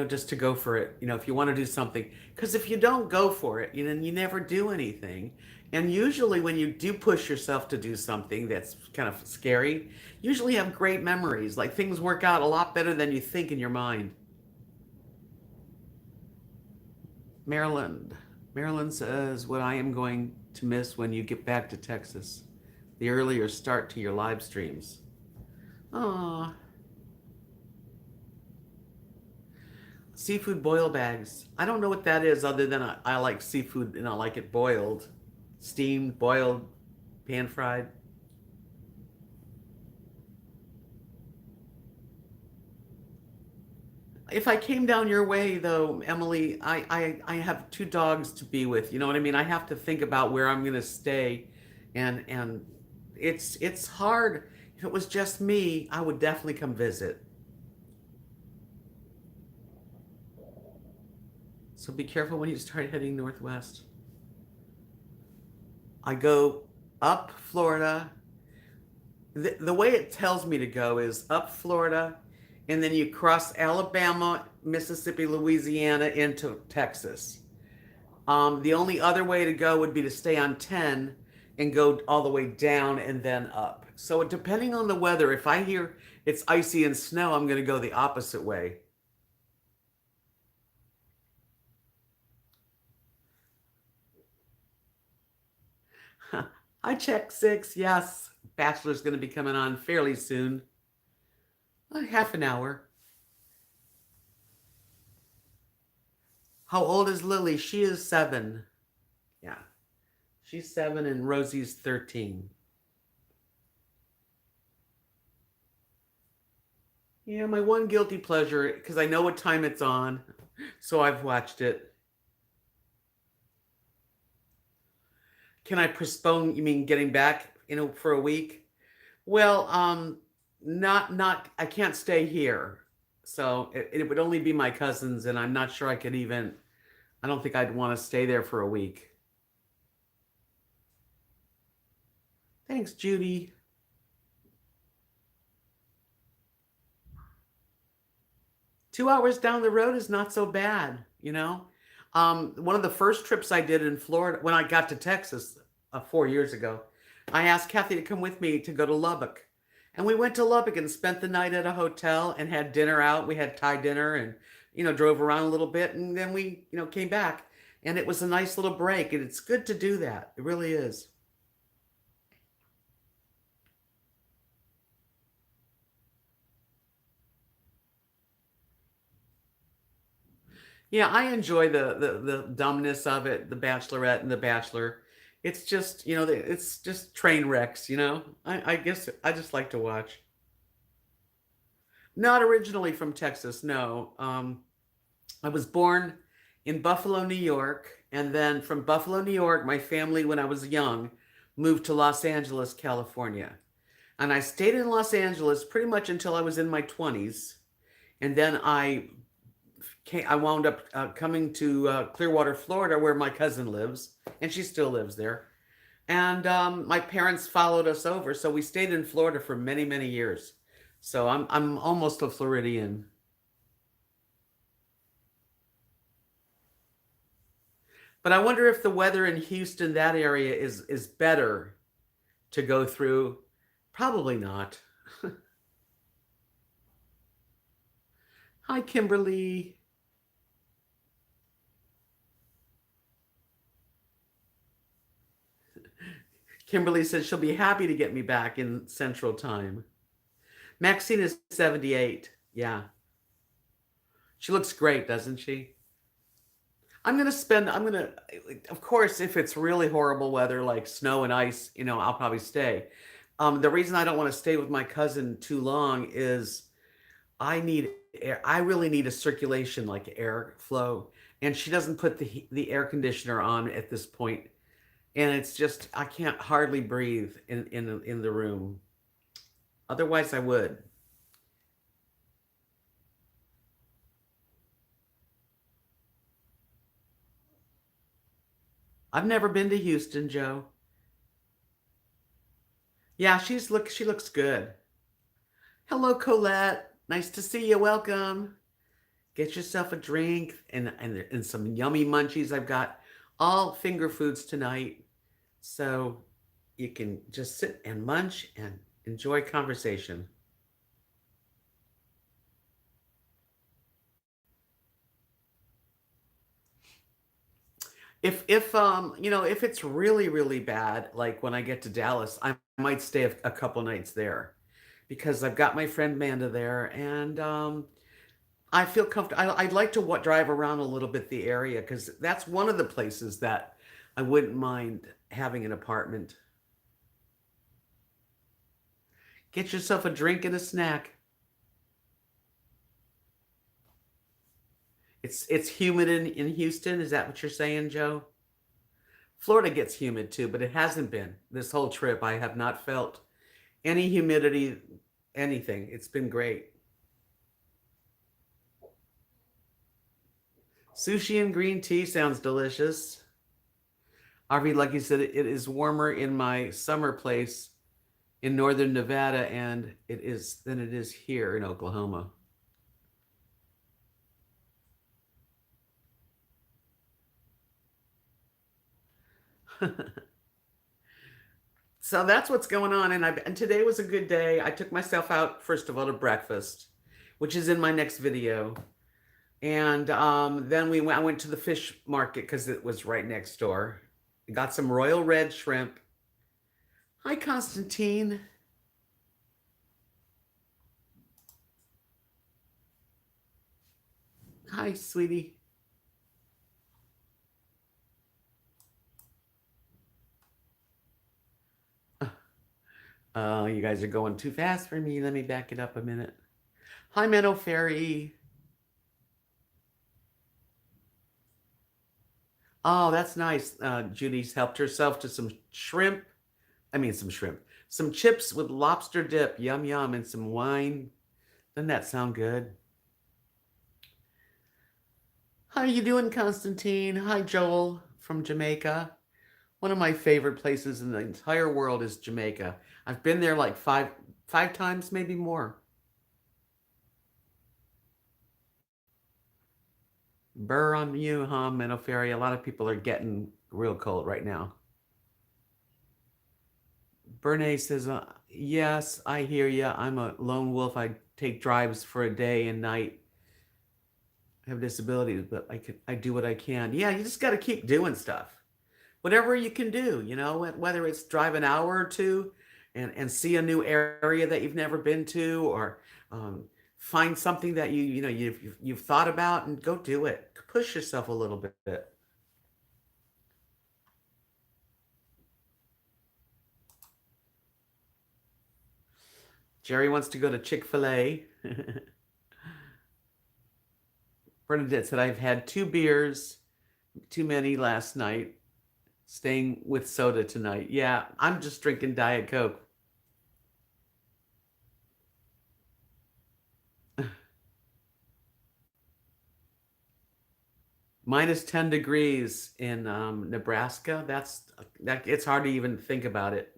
just to go for it. If you want to do something, because if you don't go for it, then you never do anything. And usually, when you do push yourself to do something that's kind of scary, usually have great memories. Like things work out a lot better than you think in your mind. Maryland. Maryland says, what I am going to miss when you get back to Texas, the earlier start to your live streams. Aw. Seafood boil bags. I don't know what that is other than I like seafood and I like it boiled, steamed, boiled, pan fried. If I came down your way, though, Emily, I have two dogs to be with. You know what I mean? I have to think about where I'm going to stay, and it's hard. If it was just me, I would definitely come visit. So be careful when you start heading northwest. I go up Florida, The way it tells me to go is up Florida, and then you cross Alabama, Mississippi, Louisiana into Texas. The only other way to go would be to stay on 10 and go all the way down and then up. So depending on the weather, if I hear it's icy and snow, I'm going to go the opposite way. I check 6. Yes, Bachelor's going to be coming on fairly soon. Half an hour. How old is Lily? She is 7. Yeah, she's 7 and Rosie's 13. Yeah, my one guilty pleasure, because I know what time it's on, so I've watched it. Can I postpone, you mean getting back, for a week? Well, not I can't stay here. So it would only be my cousins, and I'm not sure I could even, I don't think I'd want to stay there for a week. Thanks, Judy. 2 hours down the road is not so bad. One of the first trips I did in Florida when I got to Texas 4 years ago, I asked Kathy to come with me to go to Lubbock. And we went to Lubbock and spent the night at a hotel and had dinner out. We had Thai dinner and, drove around a little bit and then we, came back. And it was a nice little break. And it's good to do that. It really is. Yeah, I enjoy the dumbness of it, the Bachelorette and the Bachelor. It's just, it's just train wrecks. I guess I just like to watch. Not originally from Texas, no. I was born in Buffalo, New York, and then from Buffalo, New York, my family, when I was young, moved to Los Angeles, California. And I stayed in Los Angeles pretty much until I was in my 20s. And then I wound up coming to Clearwater, Florida, where my cousin lives, and she still lives there. And my parents followed us over, so we stayed in Florida for many, many years. So I'm almost a Floridian. But I wonder if the weather in Houston, that area, is better to go through. Probably not. Hi, Kimberly. Kimberly says she'll be happy to get me back in Central Time. Maxine is 78. Yeah. She looks great, doesn't she? Of course, if it's really horrible weather like snow and ice, I'll probably stay. The reason I don't want to stay with my cousin too long is I need air. I really need a circulation, like airflow. And she doesn't put the air conditioner on at this point, and it's just I can't hardly breathe in the room. Otherwise, I would. I've never been to Houston, Joe. Yeah, she looks good. Hello, Colette. Nice to see you. Welcome. Get yourself a drink and some yummy munchies. I've got all finger foods tonight, so you can just sit and munch and enjoy conversation. If it's really really bad, like when I get to Dallas, I might stay a couple nights there because I've got my friend Manda there, and I feel comfortable. I'd like to drive around a little bit the area because that's one of the places that I wouldn't mind having an apartment. Get yourself a drink and a snack. It's humid in Houston. Is that what you're saying, Joe? Florida gets humid too, but it hasn't been this whole trip. I have not felt any humidity, anything. It's been great. Sushi and green tea sounds delicious. RV Lucky said it is warmer in my summer place in northern Nevada, and it is here in Oklahoma. So that's what's going on, and today was a good day. I took myself out first of all to breakfast, which is in my next video, and then I went to the fish market because it was right next door. Got some royal red shrimp. Hi, Constantine. Hi, sweetie. You guys are going too fast for me. Let me back it up a minute. Hi, Meadow Fairy. Oh, that's nice. Judy's helped herself to some shrimp. I mean, some shrimp. Some chips with lobster dip. Yum, yum. And some wine. Doesn't that sound good? How you doing, Constantine? Hi, Joel from Jamaica. One of my favorite places in the entire world is Jamaica. I've been there like five times, maybe more. Burr on you, huh, Minnow Fairy? A lot of people are getting real cold right now. Bernays says, yes, I hear ya. I'm a lone wolf. I take drives for a day and night. I have disabilities, but I do what I can. Yeah, you just got to keep doing stuff. Whatever you can do, whether it's drive an hour or two and see a new area that you've never been to, or um, find something that you've thought about and go do it. Push yourself a little bit. Jerry wants to go to Chick-fil-A. Bernadette said, I've had 2 beers, too many last night, staying with soda tonight. Yeah, I'm just drinking Diet Coke. Minus 10 degrees in Nebraska. That it's hard to even think about it.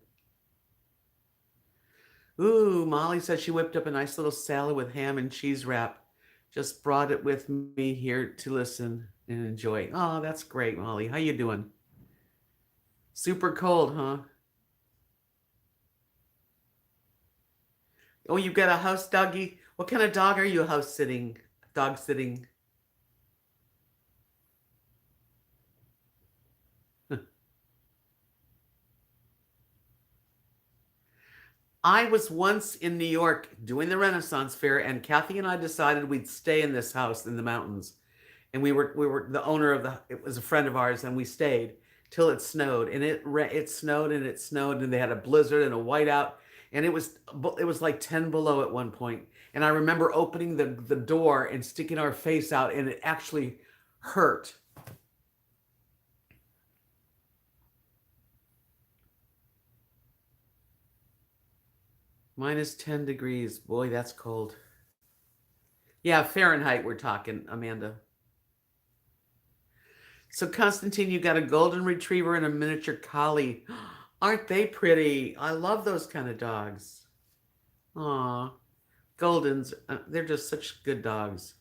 Ooh, Molly said she whipped up a nice little salad with ham and cheese wrap. Just brought it with me here to listen and enjoy. Oh, that's great, Molly. How you doing? Super cold, huh? Oh, you've got a house doggy. What kind of dog are you house sitting? Dog sitting? I was once in New York doing the Renaissance Fair, and Kathy and I decided we'd stay in this house in the mountains. And we were the owner of the. It was a friend of ours, and we stayed till it snowed, and it snowed and it snowed, and they had a blizzard and a whiteout, and it was like 10 below at one point. And I remember opening the door and sticking our face out, and it actually hurt. Minus 10 degrees. Boy, that's cold. Yeah, Fahrenheit we're talking, Amanda. So, Constantine, you got a golden retriever and a miniature collie. Aren't they pretty? I love those kind of dogs. Aw, Goldens, they're just such good dogs.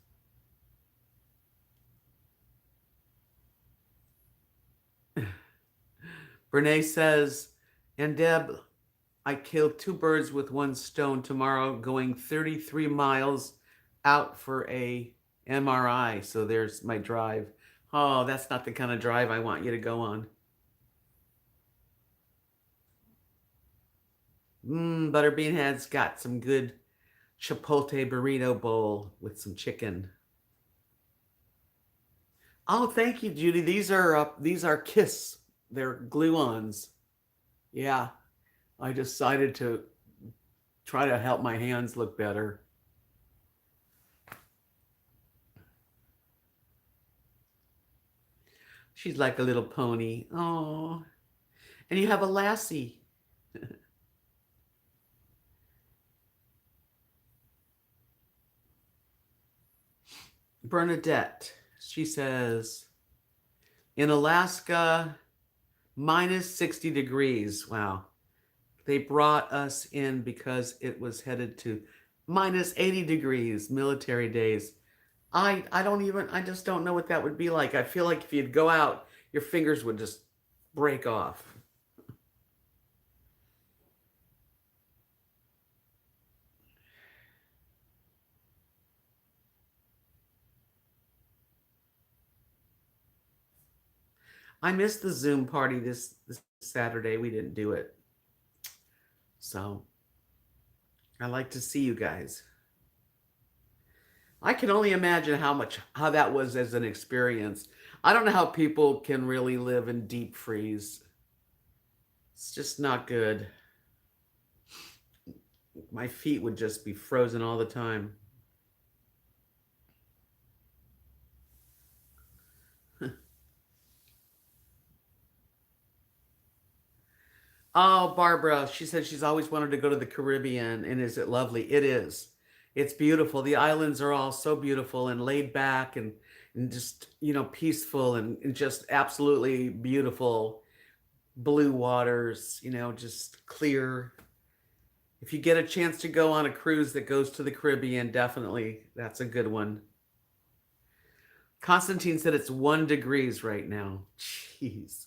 Brene says, and Deb, I killed 2 birds with one stone tomorrow, going 33 miles out for a MRI. So there's my drive. Oh, that's not the kind of drive I want you to go on. Butterbean has got some good chipotle burrito bowl with some chicken. Oh, thank you, Judy. These are Kiss. They're glue-ons. Yeah, I decided to try to help my hands look better. She's like a little pony. Oh, and you have a lassie. Bernadette. She says, in Alaska, minus 60 degrees. Wow. They brought us in because it was headed to minus 80 degrees, military days. I just don't know what that would be like. I feel like if you'd go out, your fingers would just break off. I missed the Zoom party this Saturday. We didn't do it. So I like to see you guys. I can only imagine how that was as an experience. I don't know how people can really live in deep freeze. It's just not good. My feet would just be frozen all the time. Oh, Barbara, she said she's always wanted to go to the Caribbean. And is it lovely? It is. It's beautiful. The islands are all so beautiful and laid back and just, peaceful and just absolutely beautiful blue waters, just clear. If you get a chance to go on a cruise that goes to the Caribbean, definitely that's a good one. Constantine said it's 1 degrees right now. Jeez.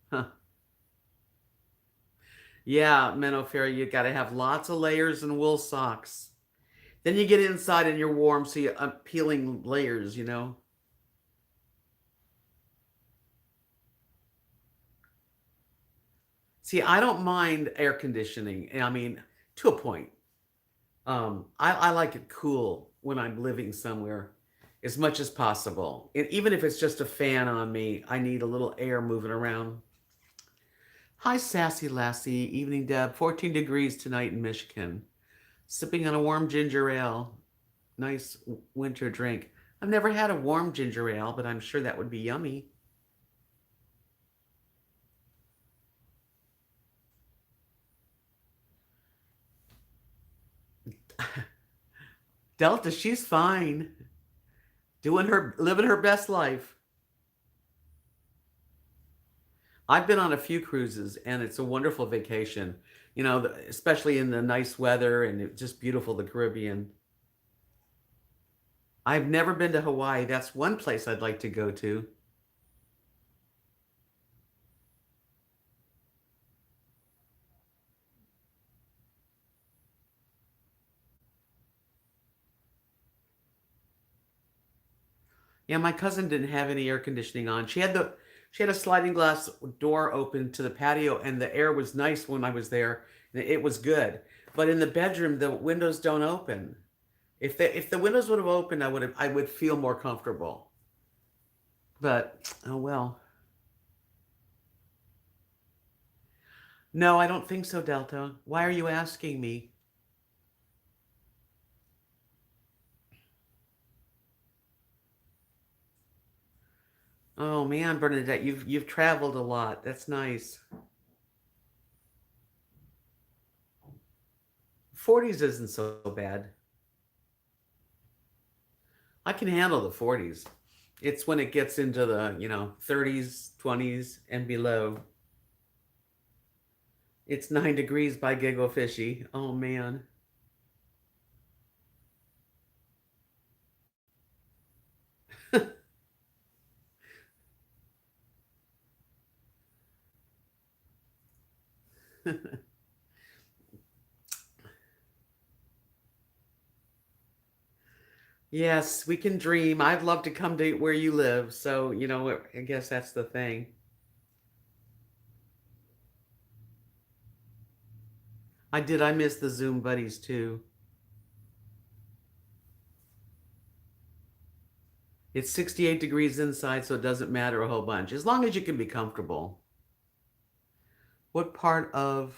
Huh. Yeah, Menno Fairy, you got to have lots of layers and wool socks. Then you get inside and you're warm, so you're peeling layers. See, I don't mind air conditioning. I mean, to a point. I like it cool when I'm living somewhere as much as possible. And even if it's just a fan on me, I need a little air moving around. Hi, Sassy Lassie. Evening, Deb. 14 degrees tonight in Michigan. Sipping on a warm ginger ale. Nice winter drink. I've never had a warm ginger ale, but I'm sure that would be yummy. Delta, she's fine. Living her best life. I've been on a few cruises and it's a wonderful vacation. Especially in the nice weather and it's just beautiful, the Caribbean. I've never been to Hawaii. That's one place I'd like to go to. Yeah, my cousin didn't have any air conditioning on. She had a sliding glass door open to the patio and the air was nice when I was there. And it was good. But in the bedroom the windows don't open. If the windows would have opened, I would feel more comfortable. But oh well. No, I don't think so, Delta. Why are you asking me? Oh man, Bernadette, you've traveled a lot. That's nice. 40s isn't so bad. I can handle the 40s. It's when it gets into the 30s, 20s, and below. It's 9 degrees by Giggle Fishy. Oh man. Yes, we can dream. I'd love to come to where you live. So, I guess that's the thing. I did. I miss the Zoom buddies too. It's 68 degrees inside, so it doesn't matter a whole bunch. As long as you can be comfortable. What part of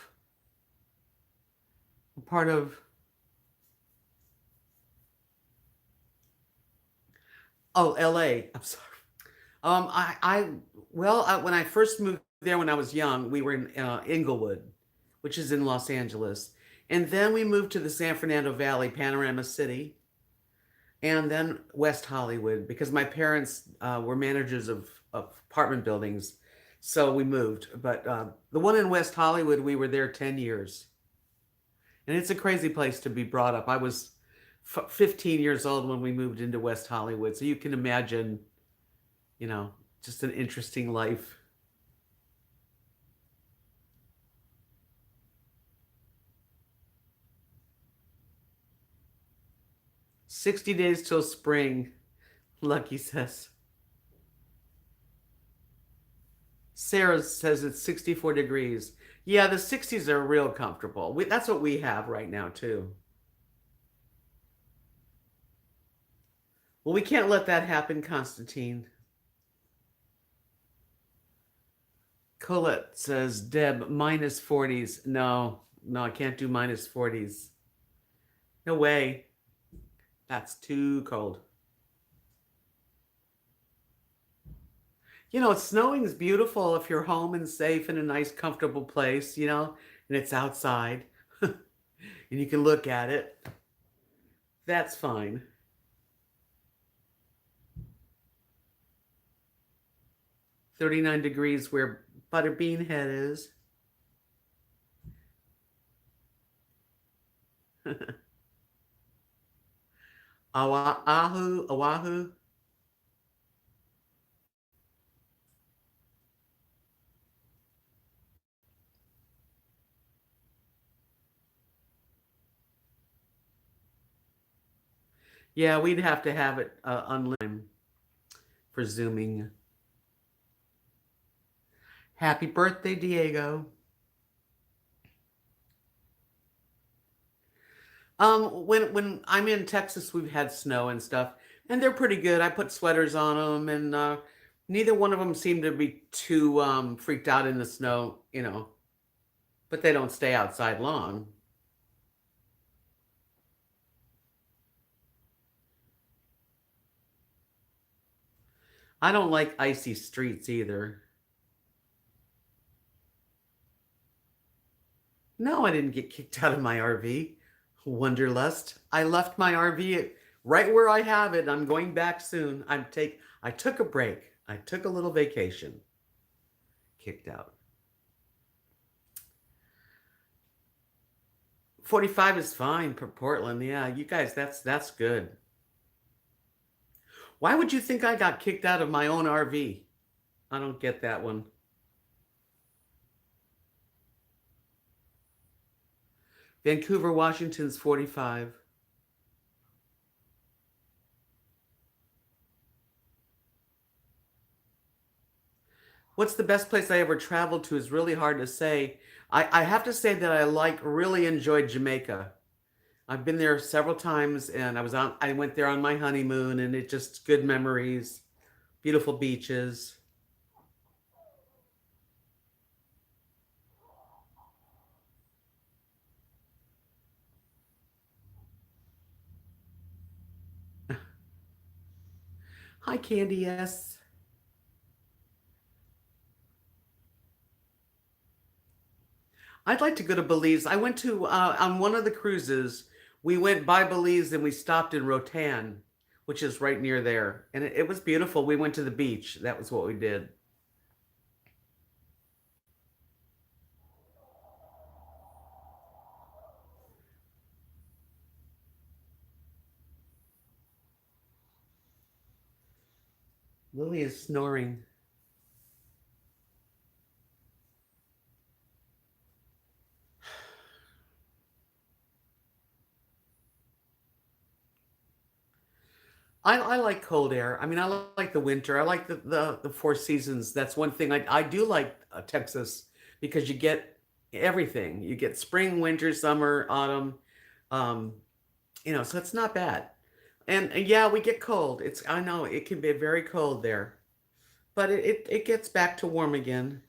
oh, LA. I'm sorry. When I first moved there when I was young, we were in Inglewood, which is in Los Angeles. And then we moved to the San Fernando Valley, Panorama City, and then West Hollywood because my parents were managers of apartment buildings So we moved. But the one in West Hollywood, we were there 10 years. And it's a crazy place to be brought up. I was 15 years old when we moved into West Hollywood. So you can imagine, you know, just an interesting life. 60 days till spring, Lucky says. Sarah says it's 64 degrees. Yeah, the 60s are real comfortable. That's what we have right now, too. Well, we can't let that happen, Constantine. Colette says, Deb, minus 40s. No, no, I can't do minus 40s. No way. That's too cold. You know, snowing is beautiful if you're home and safe in a nice, comfortable place, and it's outside and you can look at it. That's fine. 39 degrees where Butterbean Head is. Oahu, Oahu. Yeah, we'd have to have it unlimited for zooming. Happy birthday, Diego. When I'm in Texas, we've had snow and stuff, and they're pretty good. I put sweaters on them, and neither one of them seem to be too freaked out in the snow, but they don't stay outside long. I don't like icy streets either. No, I didn't get kicked out of my RV. Wanderlust. I left my RV right where I have it. I'm going back soon. I took a break. I took a little vacation. Kicked out. 45 is fine for Portland. Yeah, you guys, that's good. Why would you think I got kicked out of my own RV? I don't get that one. Vancouver, Washington's 45. What's the best place I ever traveled to is really hard to say. I have to say that really enjoyed Jamaica. I've been there several times and I went there on my honeymoon and it just good memories, beautiful beaches. Hi, Candy. Yes. I'd like to go to Belize. I went to on one of the cruises. We went by Belize and we stopped in Rotan, which is right near there, and it was beautiful. We went to the beach. That was what we did. Lily is snoring. I like cold air. I mean, I like the winter. I like the four seasons. That's one thing I do like Texas because you get everything. You get spring, winter, summer, autumn. Um, so it's not bad. And yeah, we get cold. I know it can be very cold there, but it gets back to warm again.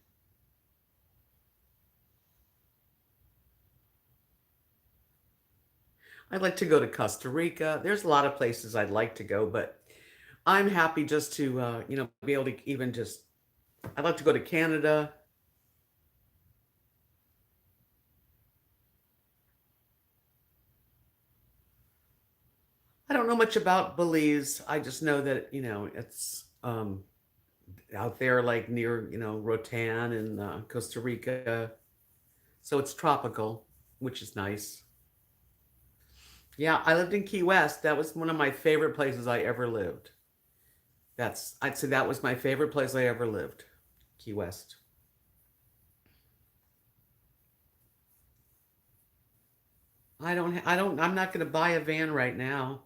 I'd like to go to Costa Rica. There's a lot of places I'd like to go, but I'm happy just to be able to even just. I'd like to go to Canada. I don't know much about Belize. I just know that it's out there, like near, Rotan and Costa Rica. So it's tropical, which is nice. Yeah, I lived in Key West. That was one of my favorite places I ever lived. I'd say that was my favorite place I ever lived. Key West. I'm not going to buy a van right now.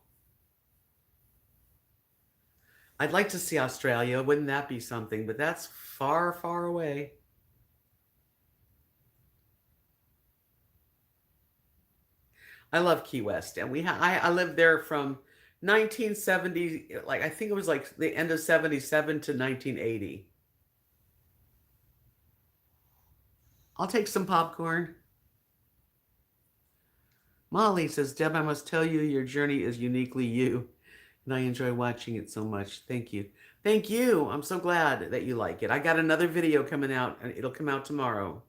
I'd like to see Australia. Wouldn't that be something? But that's far, far away. I love Key West, and I lived there from 1970, like I think it was like the end of 77 to 1980. I'll take some popcorn. Molly says, Deb, I must tell you, your journey is uniquely you, and I enjoy watching it so much. Thank you. Thank you. I'm so glad that you like it. I got another video coming out, and it'll come out tomorrow.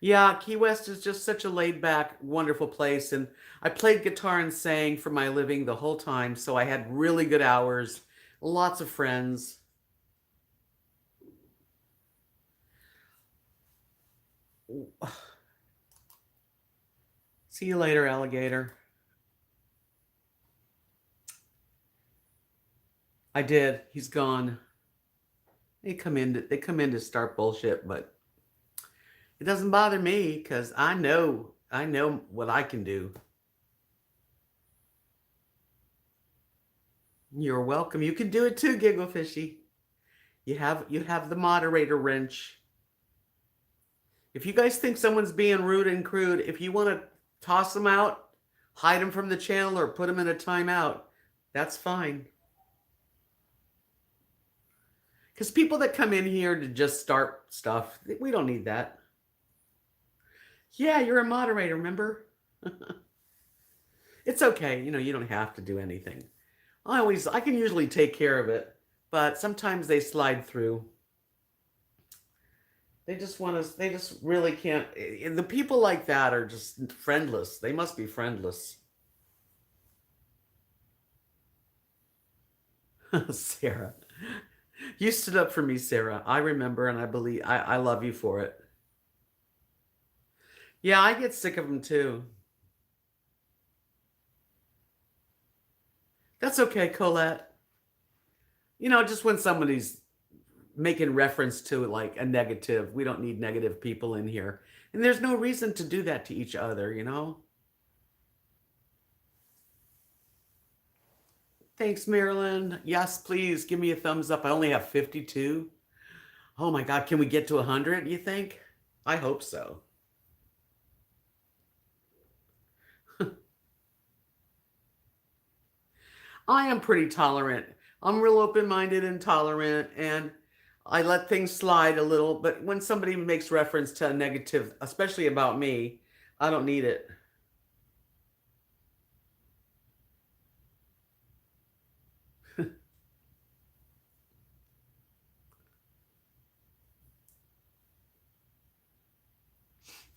Yeah, Key West is just such a laid back, wonderful place. And I played guitar and sang for my living the whole time. So I had really good hours, lots of friends. See you later, alligator. I did. He's gone. They come in to start bullshit, but it doesn't bother me because I know what I can do. You're welcome. You can do it too, Giggle Fishy. You have the moderator wrench. If you guys think someone's being rude and crude, if you want to toss them out, hide them from the channel, or put them in a timeout, that's fine. Because people that come in here to just start stuff, we don't need that. Yeah, you're a moderator, remember? It's okay. You don't have to do anything. I can usually take care of it, but sometimes they slide through. They just really can't. The people like that are just friendless. They must be friendless. Sarah. You stood up for me, Sarah. I remember and I believe I love you for it. Yeah, I get sick of them too. That's okay, Colette. Just when somebody's making reference to like a negative, we don't need negative people in here. And there's no reason to do that to each other. Thanks, Marilyn. Yes, please give me a thumbs up. I only have 52. Oh my God, can we get to 100, you think? I hope so. I am pretty tolerant. I'm real open-minded and tolerant, and I let things slide a little. But when somebody makes reference to a negative, especially about me, I don't need it.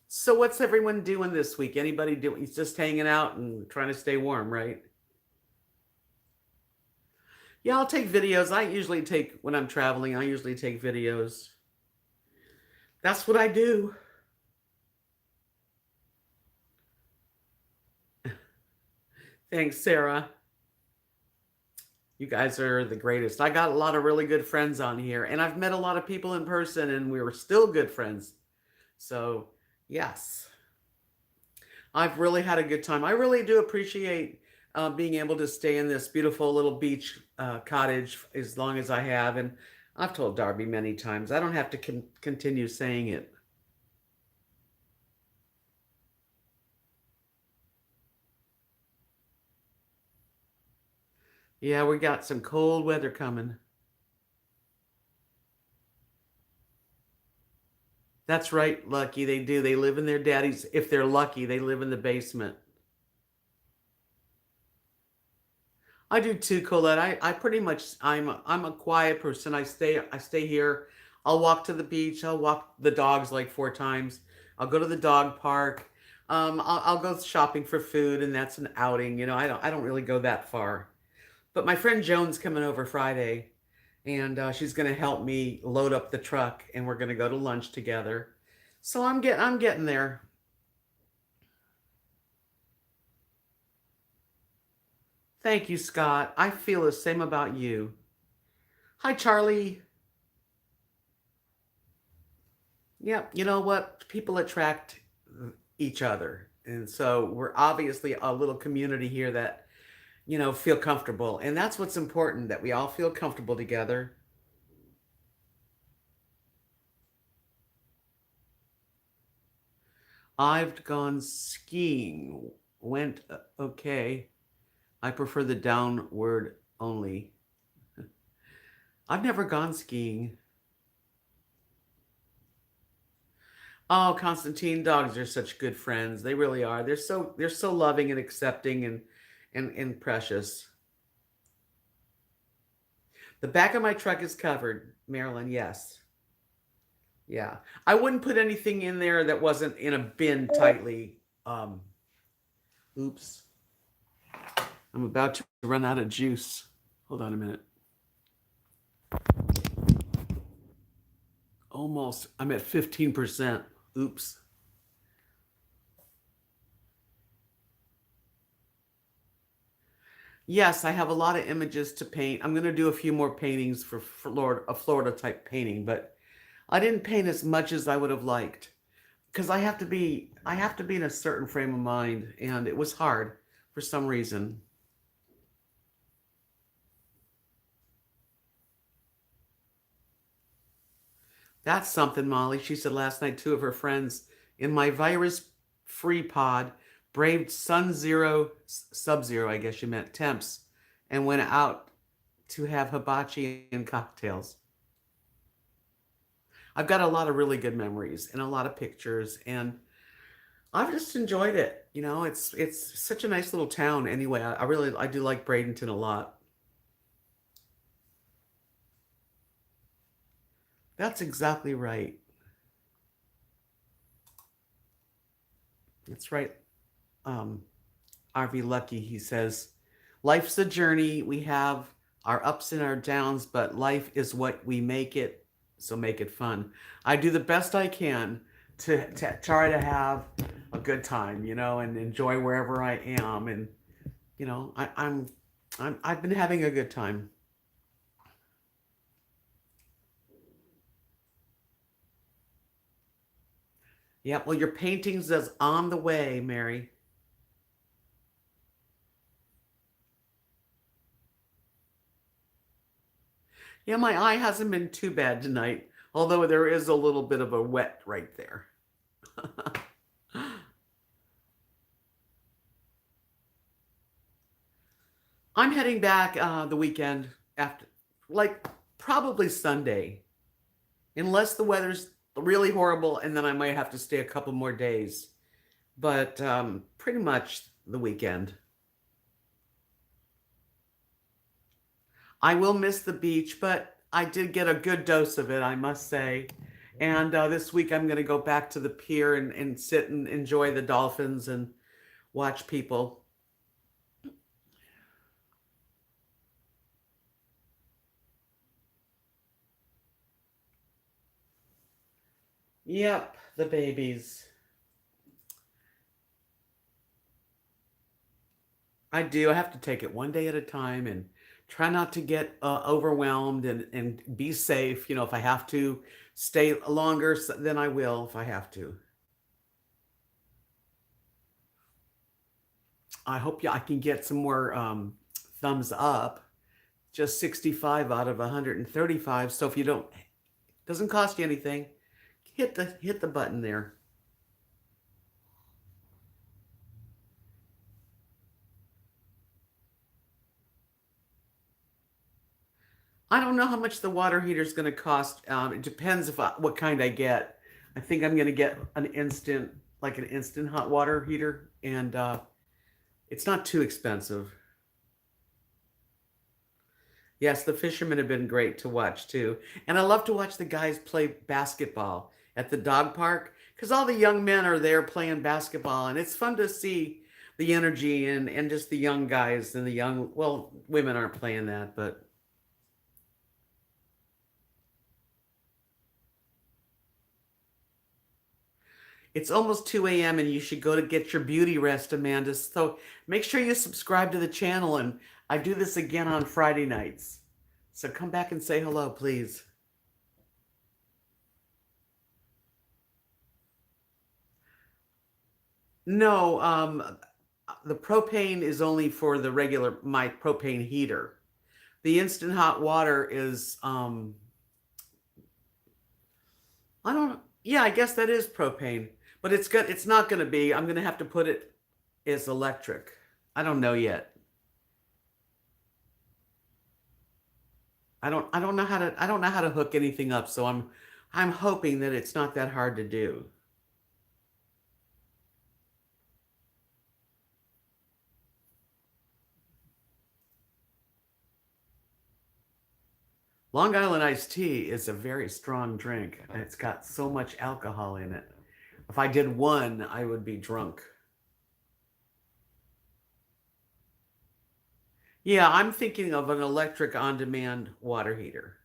So what's everyone doing this week? Anybody doing? He's just hanging out and trying to stay warm, right? Yeah, I'll take videos. I usually take when I'm traveling. I usually take videos. That's what I do. Thanks, Sarah. You guys are the greatest. I got a lot of really good friends on here, and I've met a lot of people in person, and we were still good friends. So, yes, I've really had a good time. I really do appreciate being able to stay in this beautiful little beach cottage as long as I have. And I've told Darby many times, I don't have to continue saying it. Yeah, we got some cold weather coming. That's right, Lucky. They do. They live in their daddy's. If they're lucky, they live in the basement. I do too, Colette. I pretty much I'm a quiet person. I stay here. I'll walk to the beach. I'll walk the dogs like 4 times. I'll go to the dog park. I'll go shopping for food, and that's an outing. I don't really go that far. But my friend Joan's coming over Friday, and she's going to help me load up the truck, and we're going to go to lunch together. So I'm getting there. Thank you, Scott. I feel the same about you. Hi, Charlie. Yeah, you know what? People attract each other. And so we're obviously a little community here that, feel comfortable. And that's what's important, that we all feel comfortable together. I've gone skiing. Went okay. I prefer the downward only. I've never gone skiing. Oh, Constantine, dogs are such good friends. They really are. They're so loving and accepting and precious. The back of my truck is covered, Marilyn. Yes. Yeah. I wouldn't put anything in there that wasn't in a bin tightly. Um, oops. I'm about to run out of juice. Hold on a minute. Almost. I'm at 15%. Oops. Yes, I have a lot of images to paint. I'm going to do a few more paintings for Florida, a Florida type painting, but I didn't paint as much as I would have liked because I have to be in a certain frame of mind, and it was hard for some reason. That's something, Molly. She said last night two of her friends in my virus free pod braved sun zero, sub zero, I guess you meant temps, and went out to have hibachi and cocktails. I've got a lot of really good memories and a lot of pictures, and I've just enjoyed it. It's such a nice little town anyway. I do like Bradenton a lot. That's exactly right. That's right. Um, RV Lucky, he says, life's a journey. We have our ups and our downs, but life is what we make it, so make it fun. I do the best I can to try to have a good time, and enjoy wherever I am. And, I've been having a good time. Yeah, well, your paintings is on the way, Mary. Yeah, my eye hasn't been too bad tonight, although there is a little bit of a wet right there. I'm heading back the weekend after, like, probably Sunday, unless the weather's really horrible, and then I might have to stay a couple more days. But pretty much the weekend. I will miss the beach, but I did get a good dose of it, I must say. And this week I'm going to go back to the pier and sit and enjoy the dolphins and watch people. Yep, the babies. I do. I have to take it one day at a time and try not to get overwhelmed and be safe. If I have to stay longer, then I will if I have to. I hope I can get some more thumbs up. Just 65 out of 135. So if you don't, doesn't cost you anything. Hit the button there. I don't know how much the water heater is going to cost. It depends what kind I get. I think I'm going to get like an instant hot water heater, and it's not too expensive. Yes, the fishermen have been great to watch too, and I love to watch the guys play basketball at the dog park because all the young men are there playing basketball, and it's fun to see the energy and just the young guys and the young, well, women aren't playing that, but it's almost 2 a.m. and you should go to get your beauty rest, Amanda. So make sure you subscribe to the channel, and I do this again on Friday nights. So come back and say hello, please. No, the propane is only for the regular, my propane heater. The instant hot water is, I don't, yeah, I guess that is propane, but it's not going to be, I'm going to have to put it as electric. I don't know yet. I don't know how to hook anything up, so I'm hoping that it's not that hard to do. Long Island iced tea is a very strong drink. It's got so much alcohol in it. If I did one, I would be drunk. Yeah, I'm thinking of an electric on-demand water heater.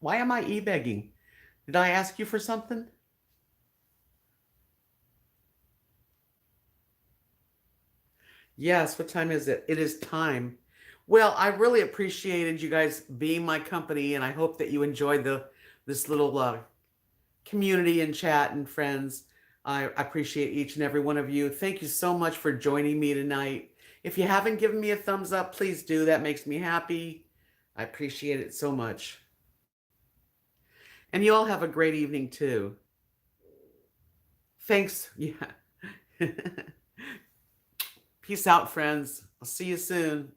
Why am I e-begging? Did I ask you for something? Yes, what time is it? It is time. Well, I really appreciated you guys being my company, and I hope that you enjoyed the this little community and chat and friends. I appreciate each and every one of you. Thank you so much for joining me tonight. If you haven't given me a thumbs up, please do. That makes me happy. I appreciate it so much. And you all have a great evening too. Thanks. Yeah. Peace out, friends. I'll see you soon.